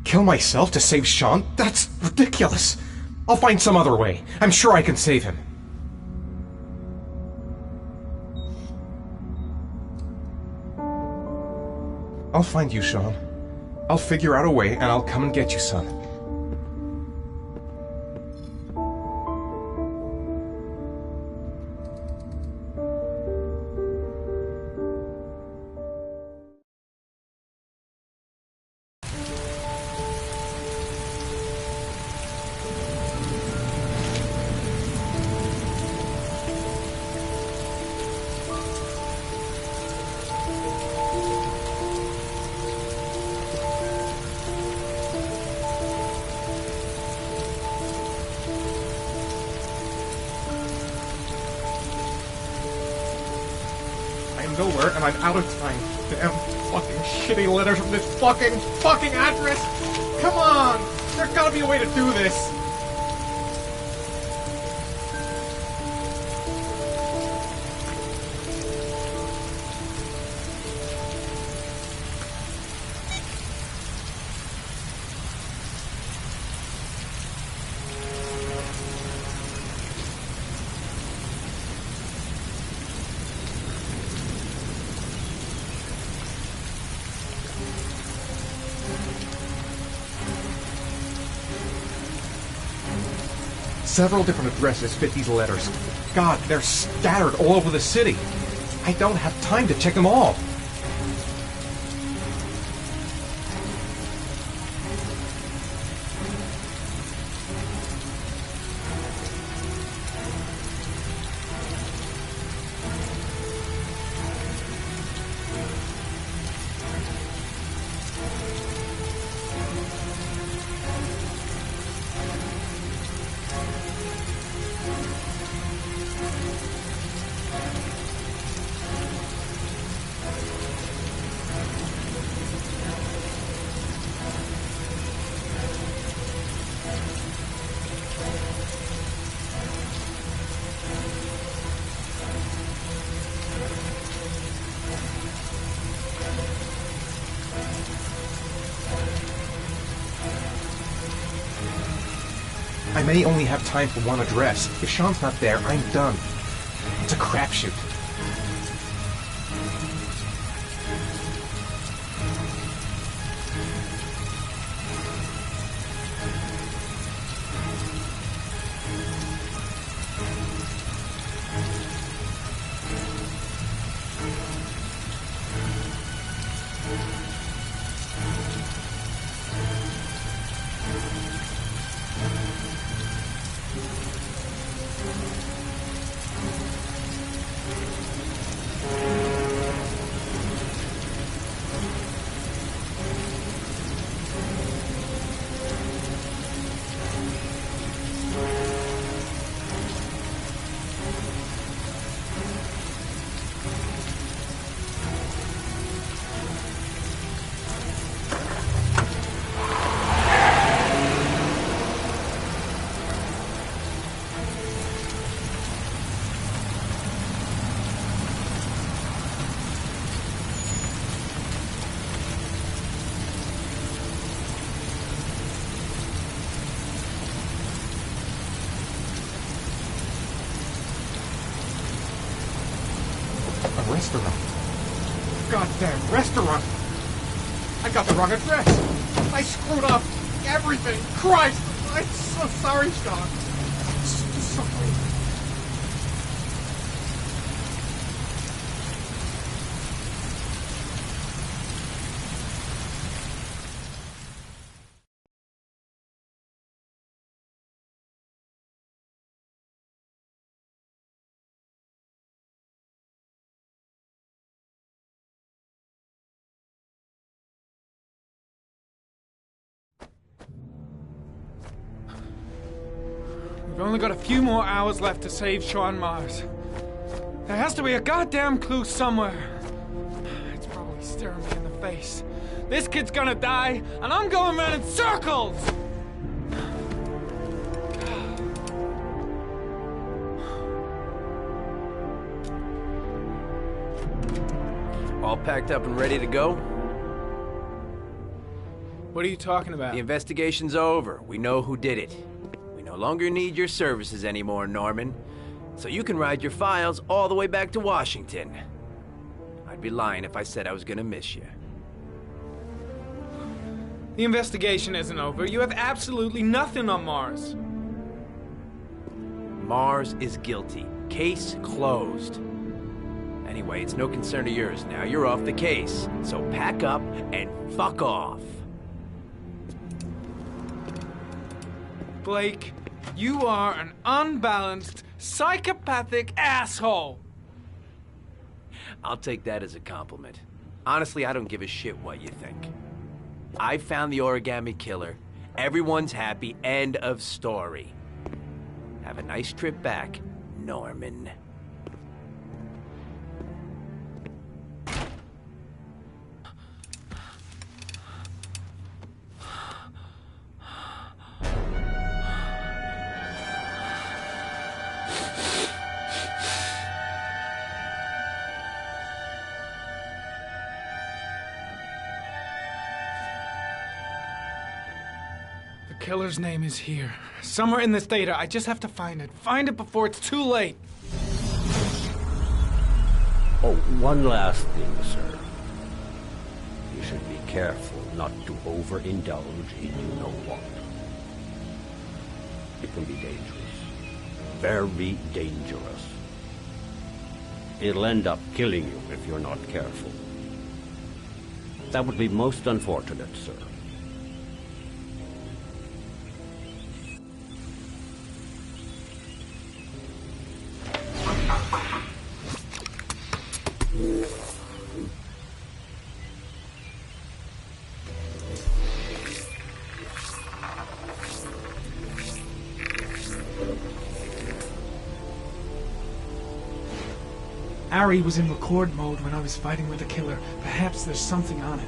Kill myself to save Sean? That's ridiculous. I'll find some other way. I'm sure I can save him. I'll find you, Sean. I'll figure out a way, and I'll come and get you, son. Nowhere, and I'm out of time. Damn fucking shitty letters from this fucking address! Come on! There's gotta be a way to do this! Several different addresses fit these letters. God, they're scattered all over the city. I don't have time to check them all. I may only have time for one address. If Sean's not there, I'm done. It's a crapshoot. That restaurant. I got the wrong address. I screwed up everything. Christ, I'm so sorry, Sean. I'm so sorry. We've only got a few more hours left to save Sean Mars. There has to be a goddamn clue somewhere. It's probably staring me in the face. This kid's gonna die, and I'm going around in circles! All packed up and ready to go? What are you talking about? The investigation's over. We know who did it. We no longer need your services anymore, Norman. So you can ride your files all the way back to Washington. I'd be lying if I said I was gonna miss you. The investigation isn't over. You have absolutely nothing on Mars. Mars is guilty. Case closed. Anyway, it's no concern of yours now. You're off the case. So pack up and fuck off. Blake, you are an unbalanced, psychopathic asshole. I'll take that as a compliment. Honestly, I don't give a shit what you think. I found the origami killer. Everyone's happy. End of story. Have a nice trip back, Norman. The killer's name is here. Somewhere in this data. I just have to find it. Find it before it's too late. Oh, one last thing, sir. You should be careful not to overindulge in you know what. It can be dangerous. Very dangerous. It'll end up killing you if you're not careful. That would be most unfortunate, sir. Ari was in record mode when I was fighting with the killer. Perhaps there's something on it.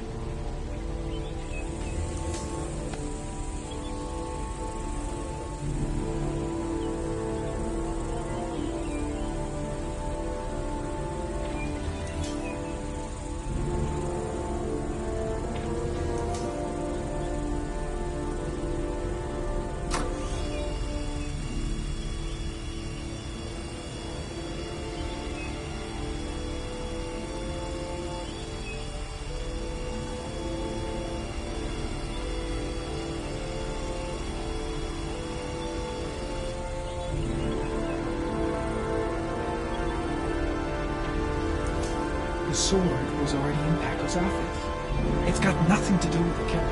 The sword was already in Paco's office. It's got nothing to do with the killer.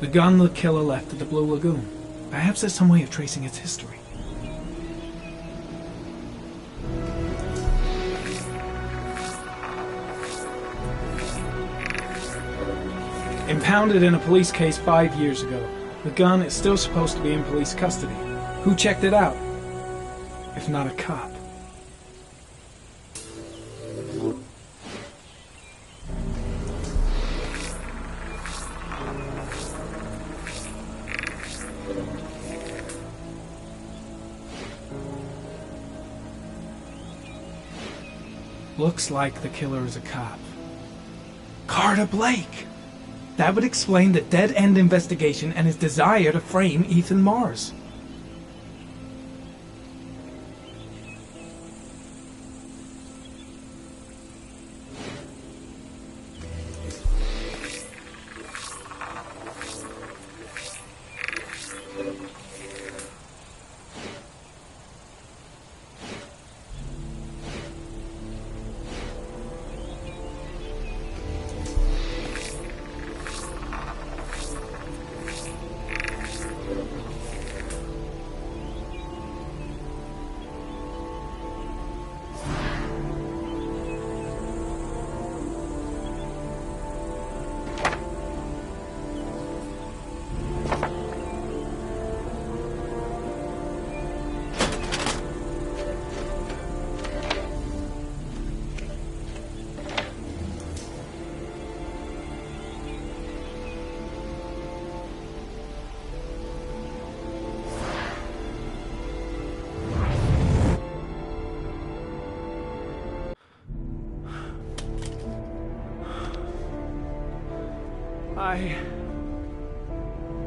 The gun the killer left at the Blue Lagoon. Perhaps there's some way of tracing its history. Impounded in a police case 5 years ago, the gun is still supposed to be in police custody. Who checked it out? If not a cop. Looks like the killer is a cop. Carter Blake! That would explain the dead-end investigation and his desire to frame Ethan Mars.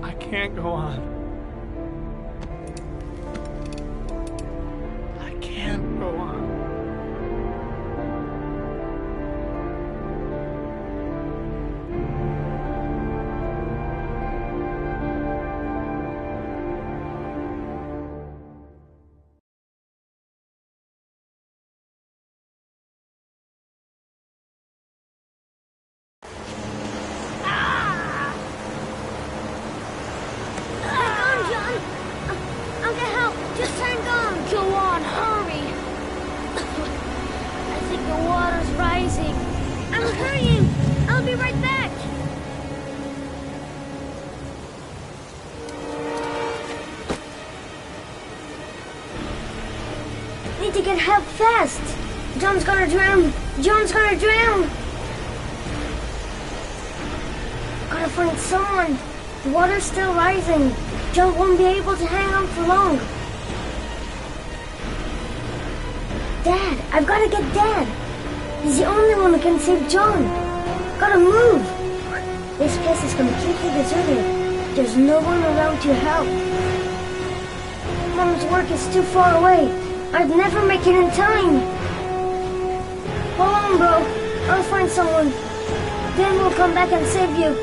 I can't go on. I can't go on. Need to get help fast. John's gonna drown. John's gonna drown. Gotta find someone. The water's still rising. John won't be able to hang on for long. Dad, I've gotta get Dad. He's the only one who can save John. Gotta move. This place is completely deserted. There's no one around to help. Mom's work is too far away. I'd never make it in time. Hold on, bro. I'll find someone. Then we'll come back and save you.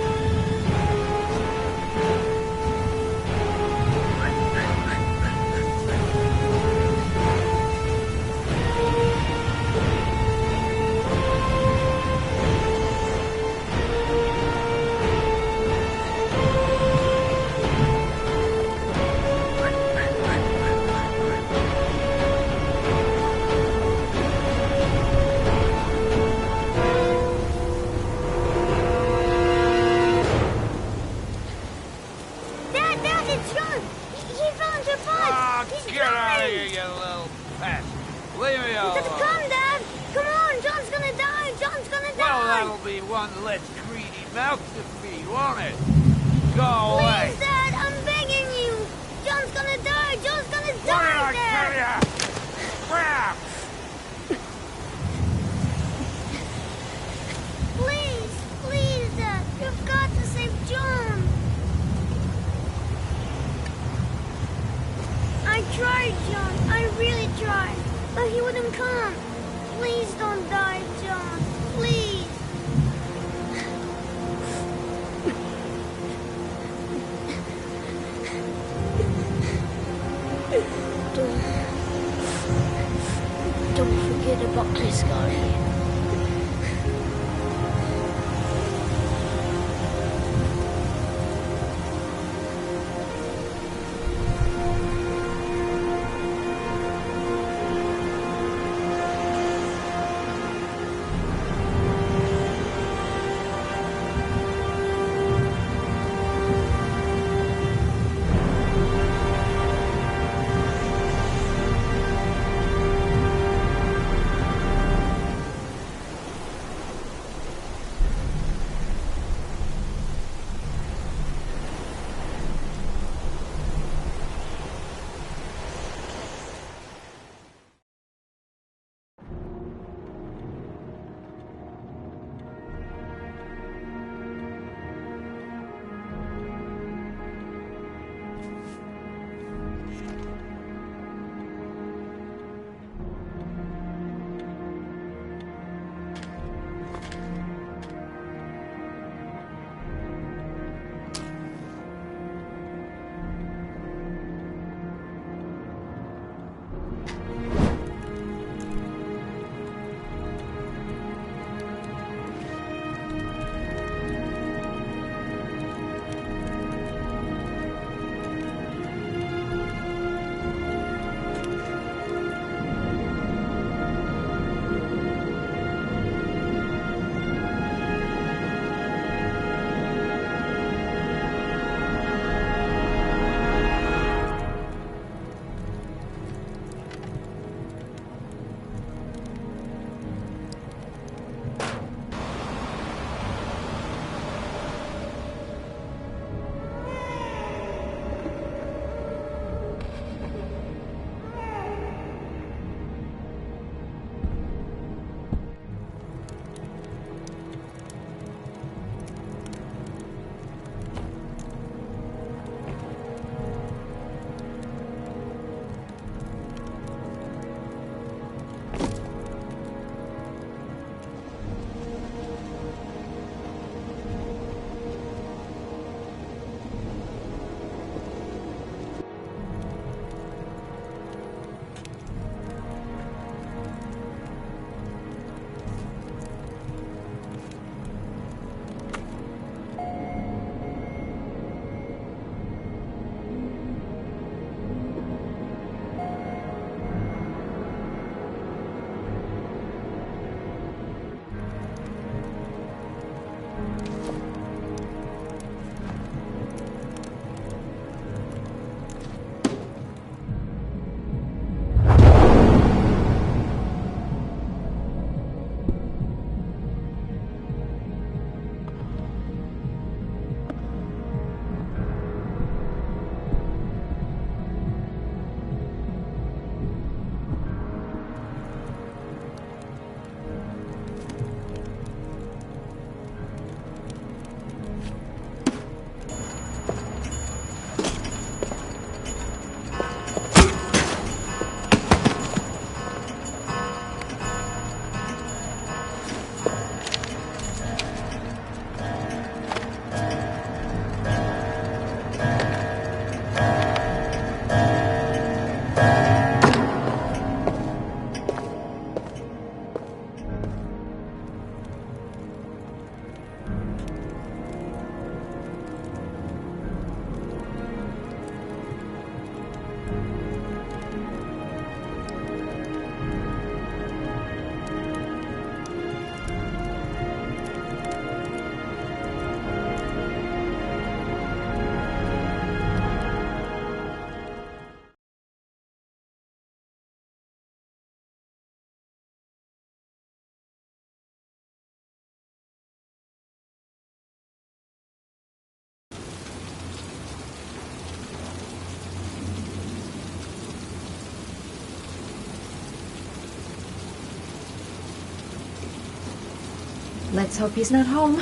Let's hope he's not home.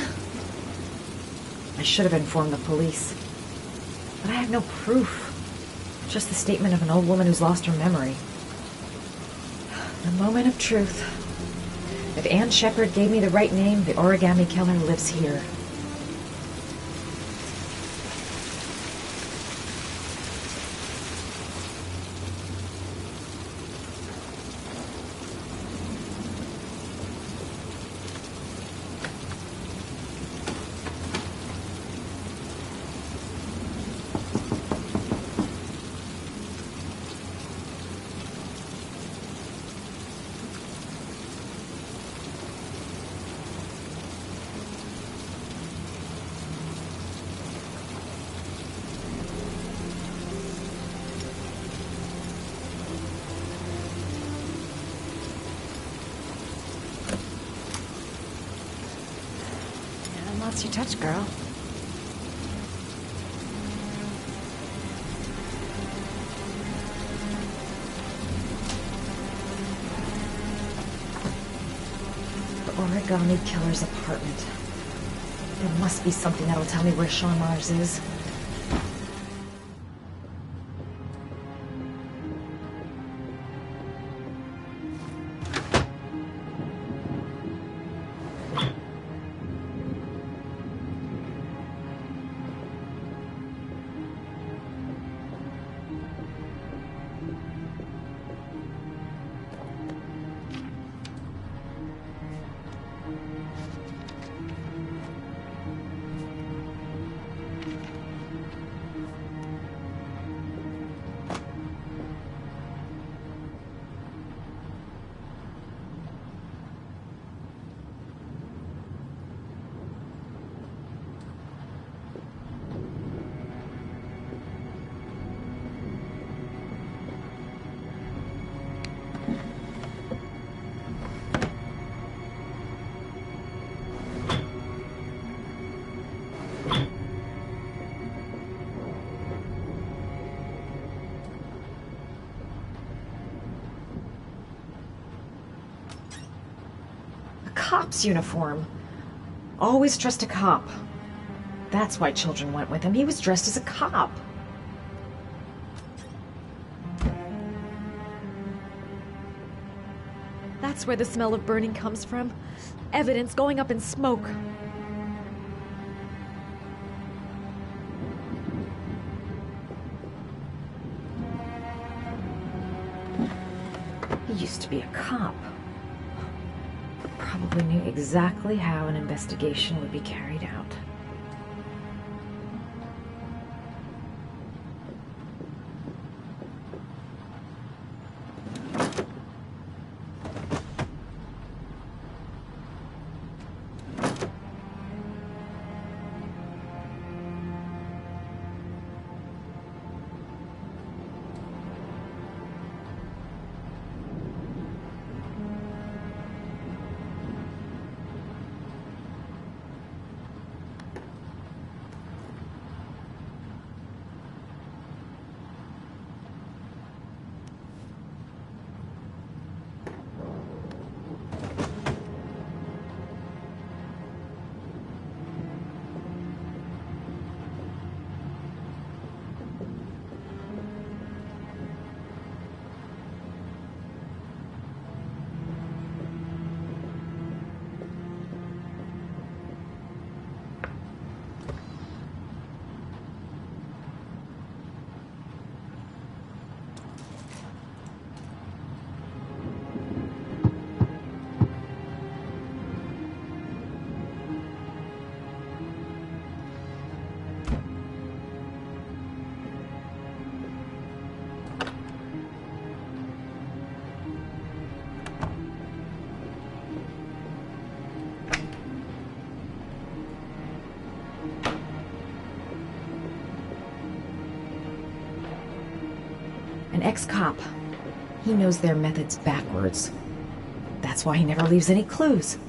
I should have informed the police. But I have no proof. Just the statement of an old woman who's lost her memory. The moment of truth. If Ann Shepard gave me the right name, the origami killer lives here. What's your touch, girl? The origami killer's apartment. There must be something that'll tell me where Sean Mars is. Cop's uniform. Always trust a cop. That's why children went with him. He was dressed as a cop. That's where the smell of burning comes from. Evidence going up in smoke. He used to be a cop. Probably knew exactly how an investigation would be carried out. An ex-cop. He knows their methods backwards. That's why he never leaves any clues.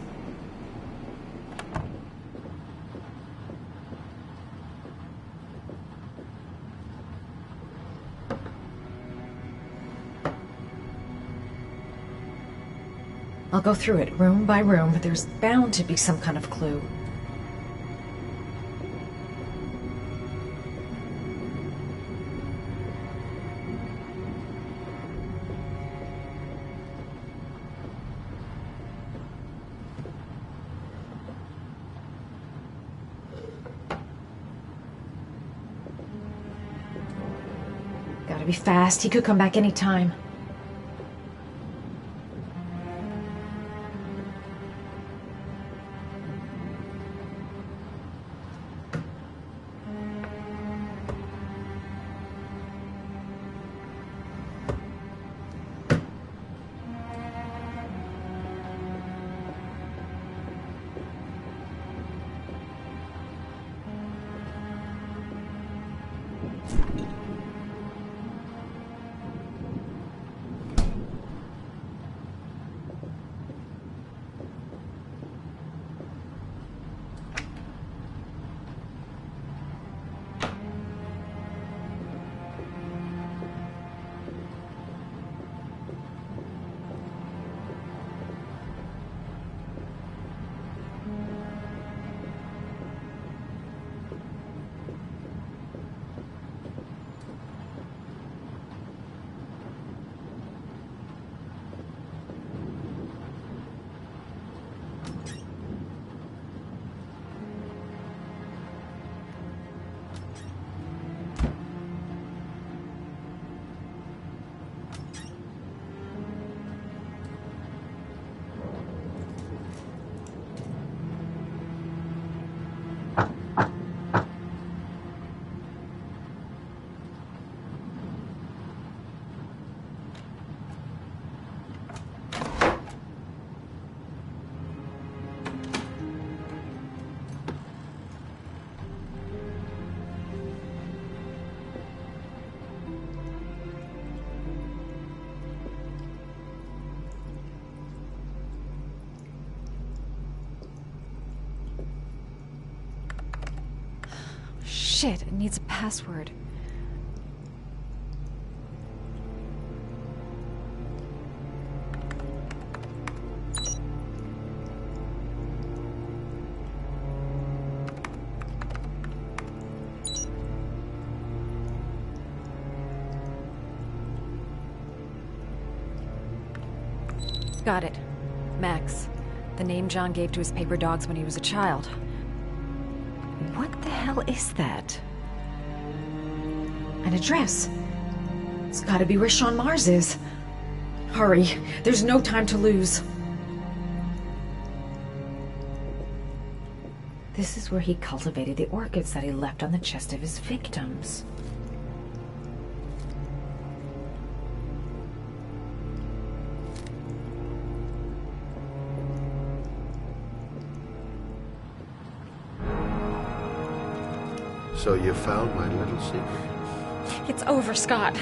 I'll go through it room by room, but there's bound to be some kind of clue. Gotta be fast. He could come back any time. Shit, it needs a password. Got it. Max. The name John gave to his paper dogs when he was a child. What the hell is that? An address. It's gotta be where Sean Mars is. Hurry. There's no time to lose. This is where he cultivated the orchids that he left on the chest of his victims. So you found my little secret? It's over, Scott.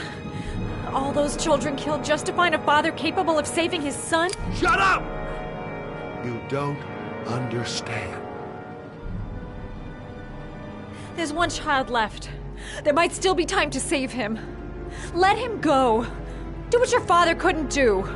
All those children killed just to find a father capable of saving his son? Shut up! You don't understand. There's one child left. There might still be time to save him. Let him go. Do what your father couldn't do.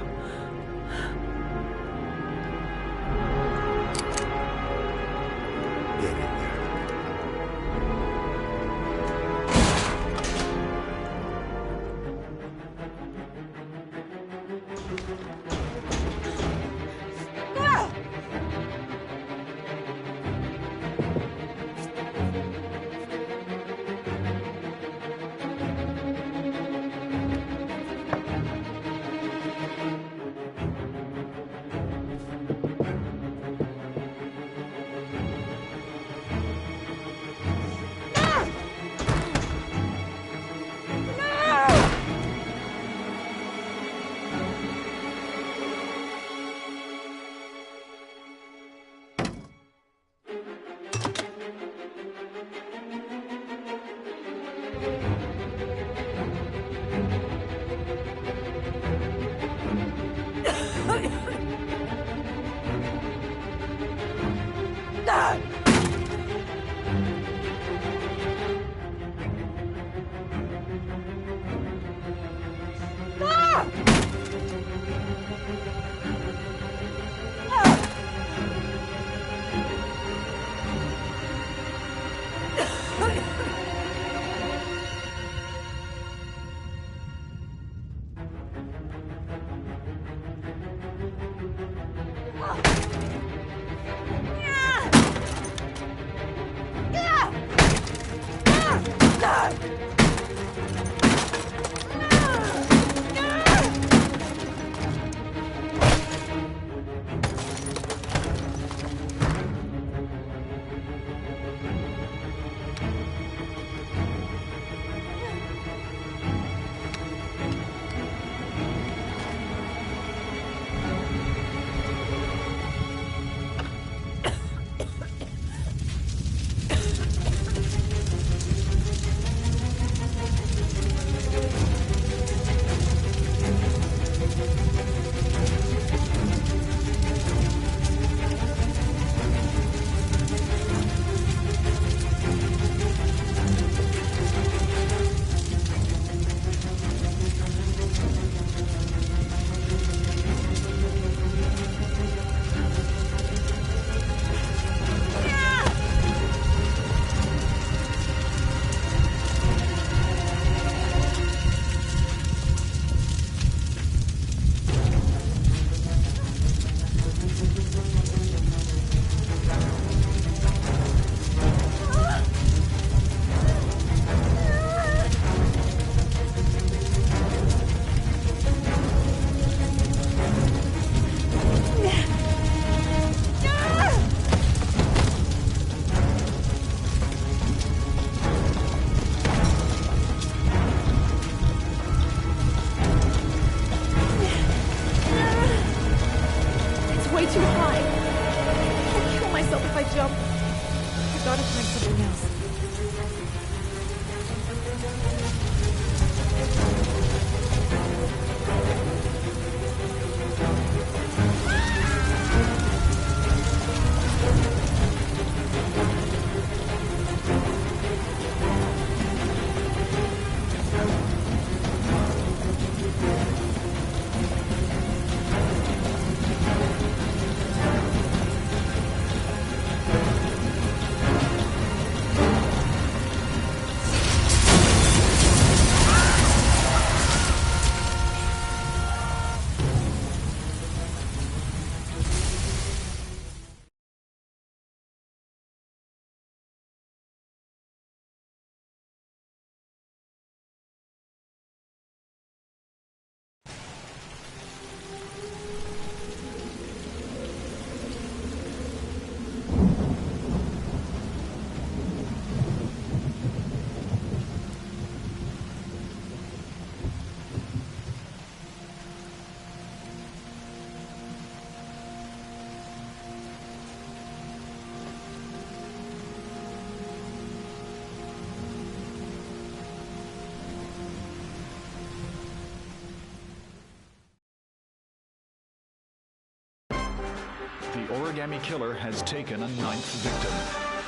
The origami killer has taken a 9th victim.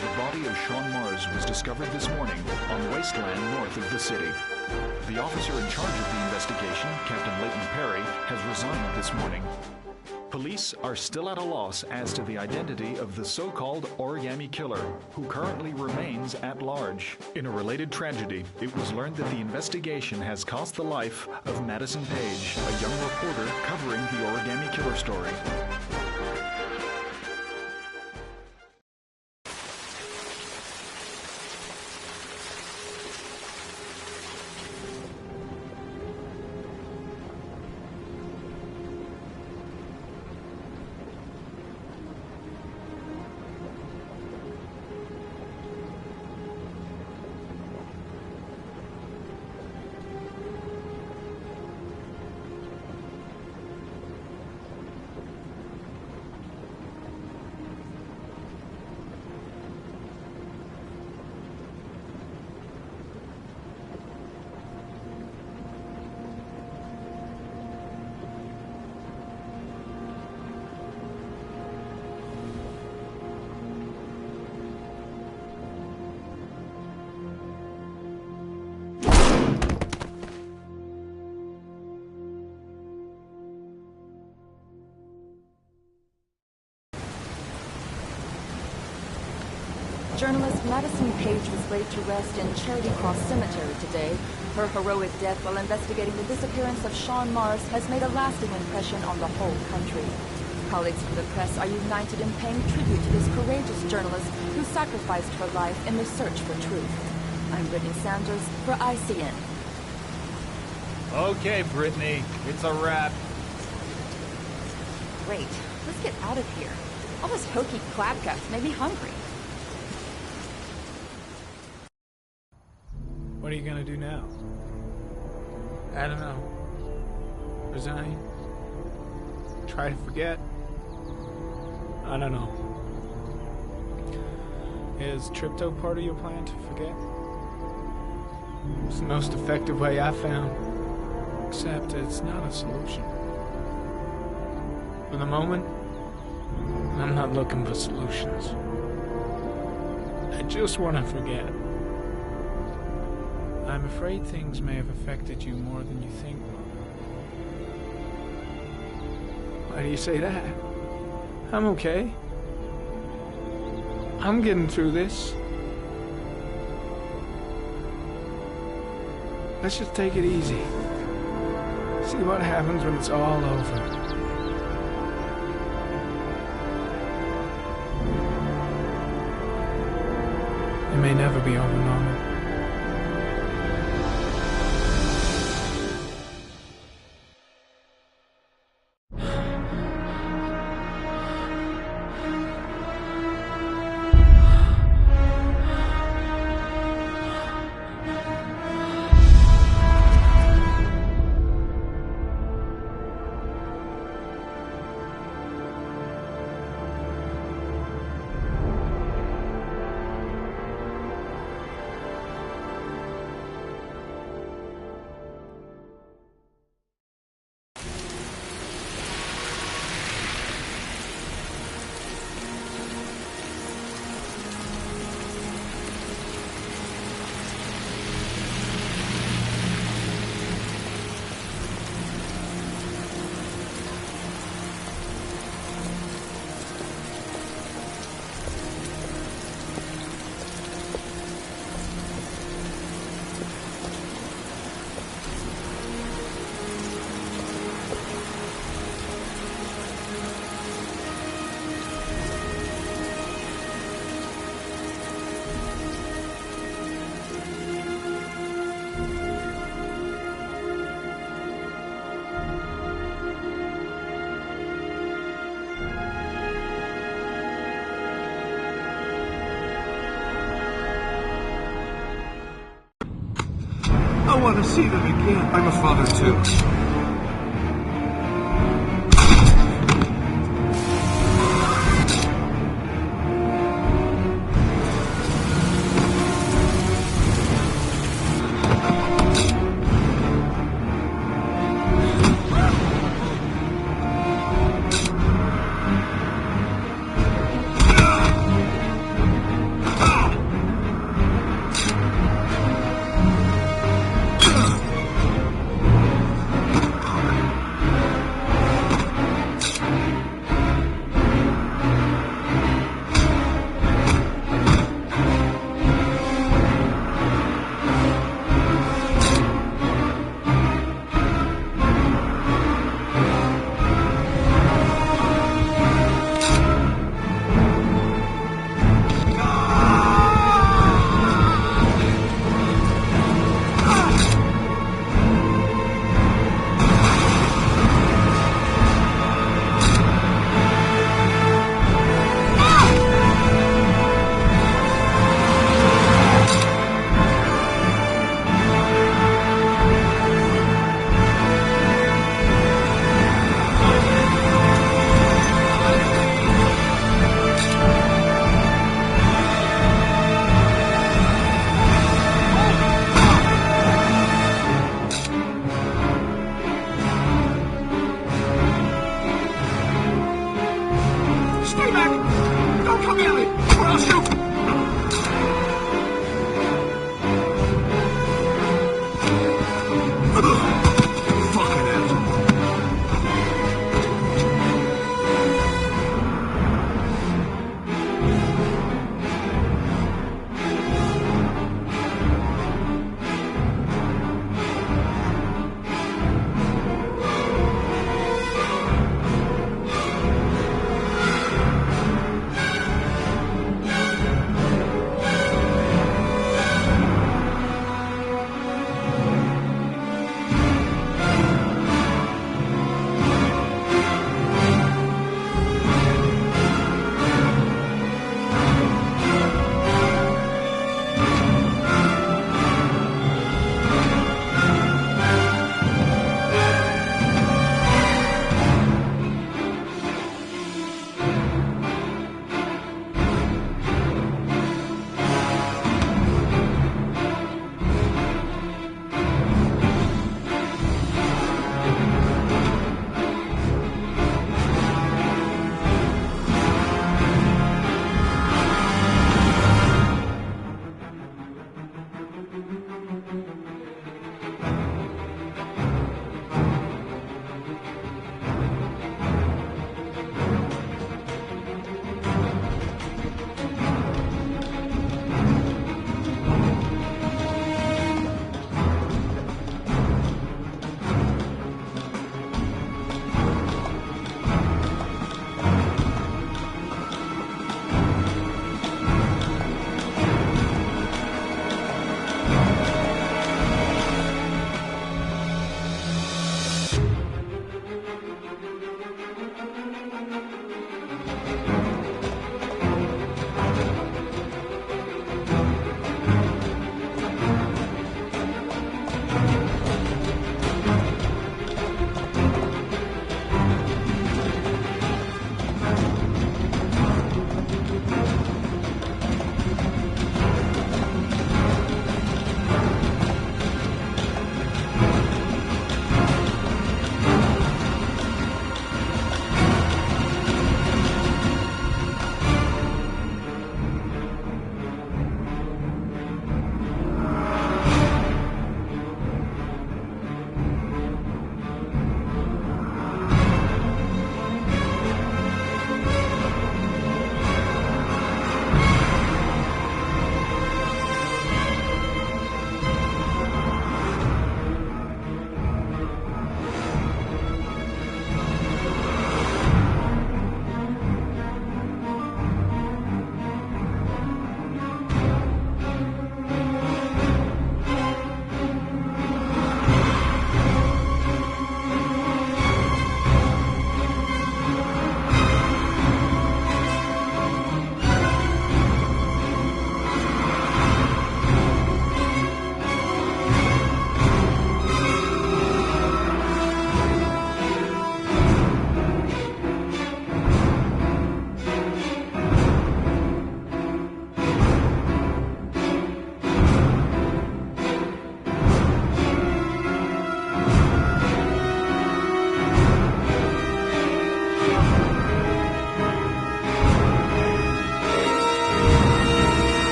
The body of Sean Mars was discovered this morning on wasteland north of the city. The officer in charge of the investigation, Captain Leighton Perry, has resigned this morning. Police are still at a loss as to the identity of the so-called origami killer, who currently remains at large. In a related tragedy, it was learned that the investigation has cost the life of Madison Page, a young reporter covering the origami killer story. Journalist Madison Page was laid to rest in Charity Cross Cemetery today. Her heroic death while investigating the disappearance of Sean Mars has made a lasting impression on the whole country. Colleagues from the press are united in paying tribute to this courageous journalist who sacrificed her life in the search for truth. I'm Brittany Sanders for ICN. Okay, Brittany, it's a wrap. Great, let's get out of here. All this hokey clapguts made me hungry. What are you gonna do now? I don't know. Resign? Try to forget? I don't know. Is Tripto part of your plan to forget? It's the most effective way I found. Except it's not a solution. For the moment, I'm not looking for solutions. I just want to forget. I'm afraid things may have affected you more than you think. Why do you say that? I'm okay. I'm getting through this. Let's just take it easy. See what happens when it's all over. It may never be over, Norman. I want to see them again. I'm a father too.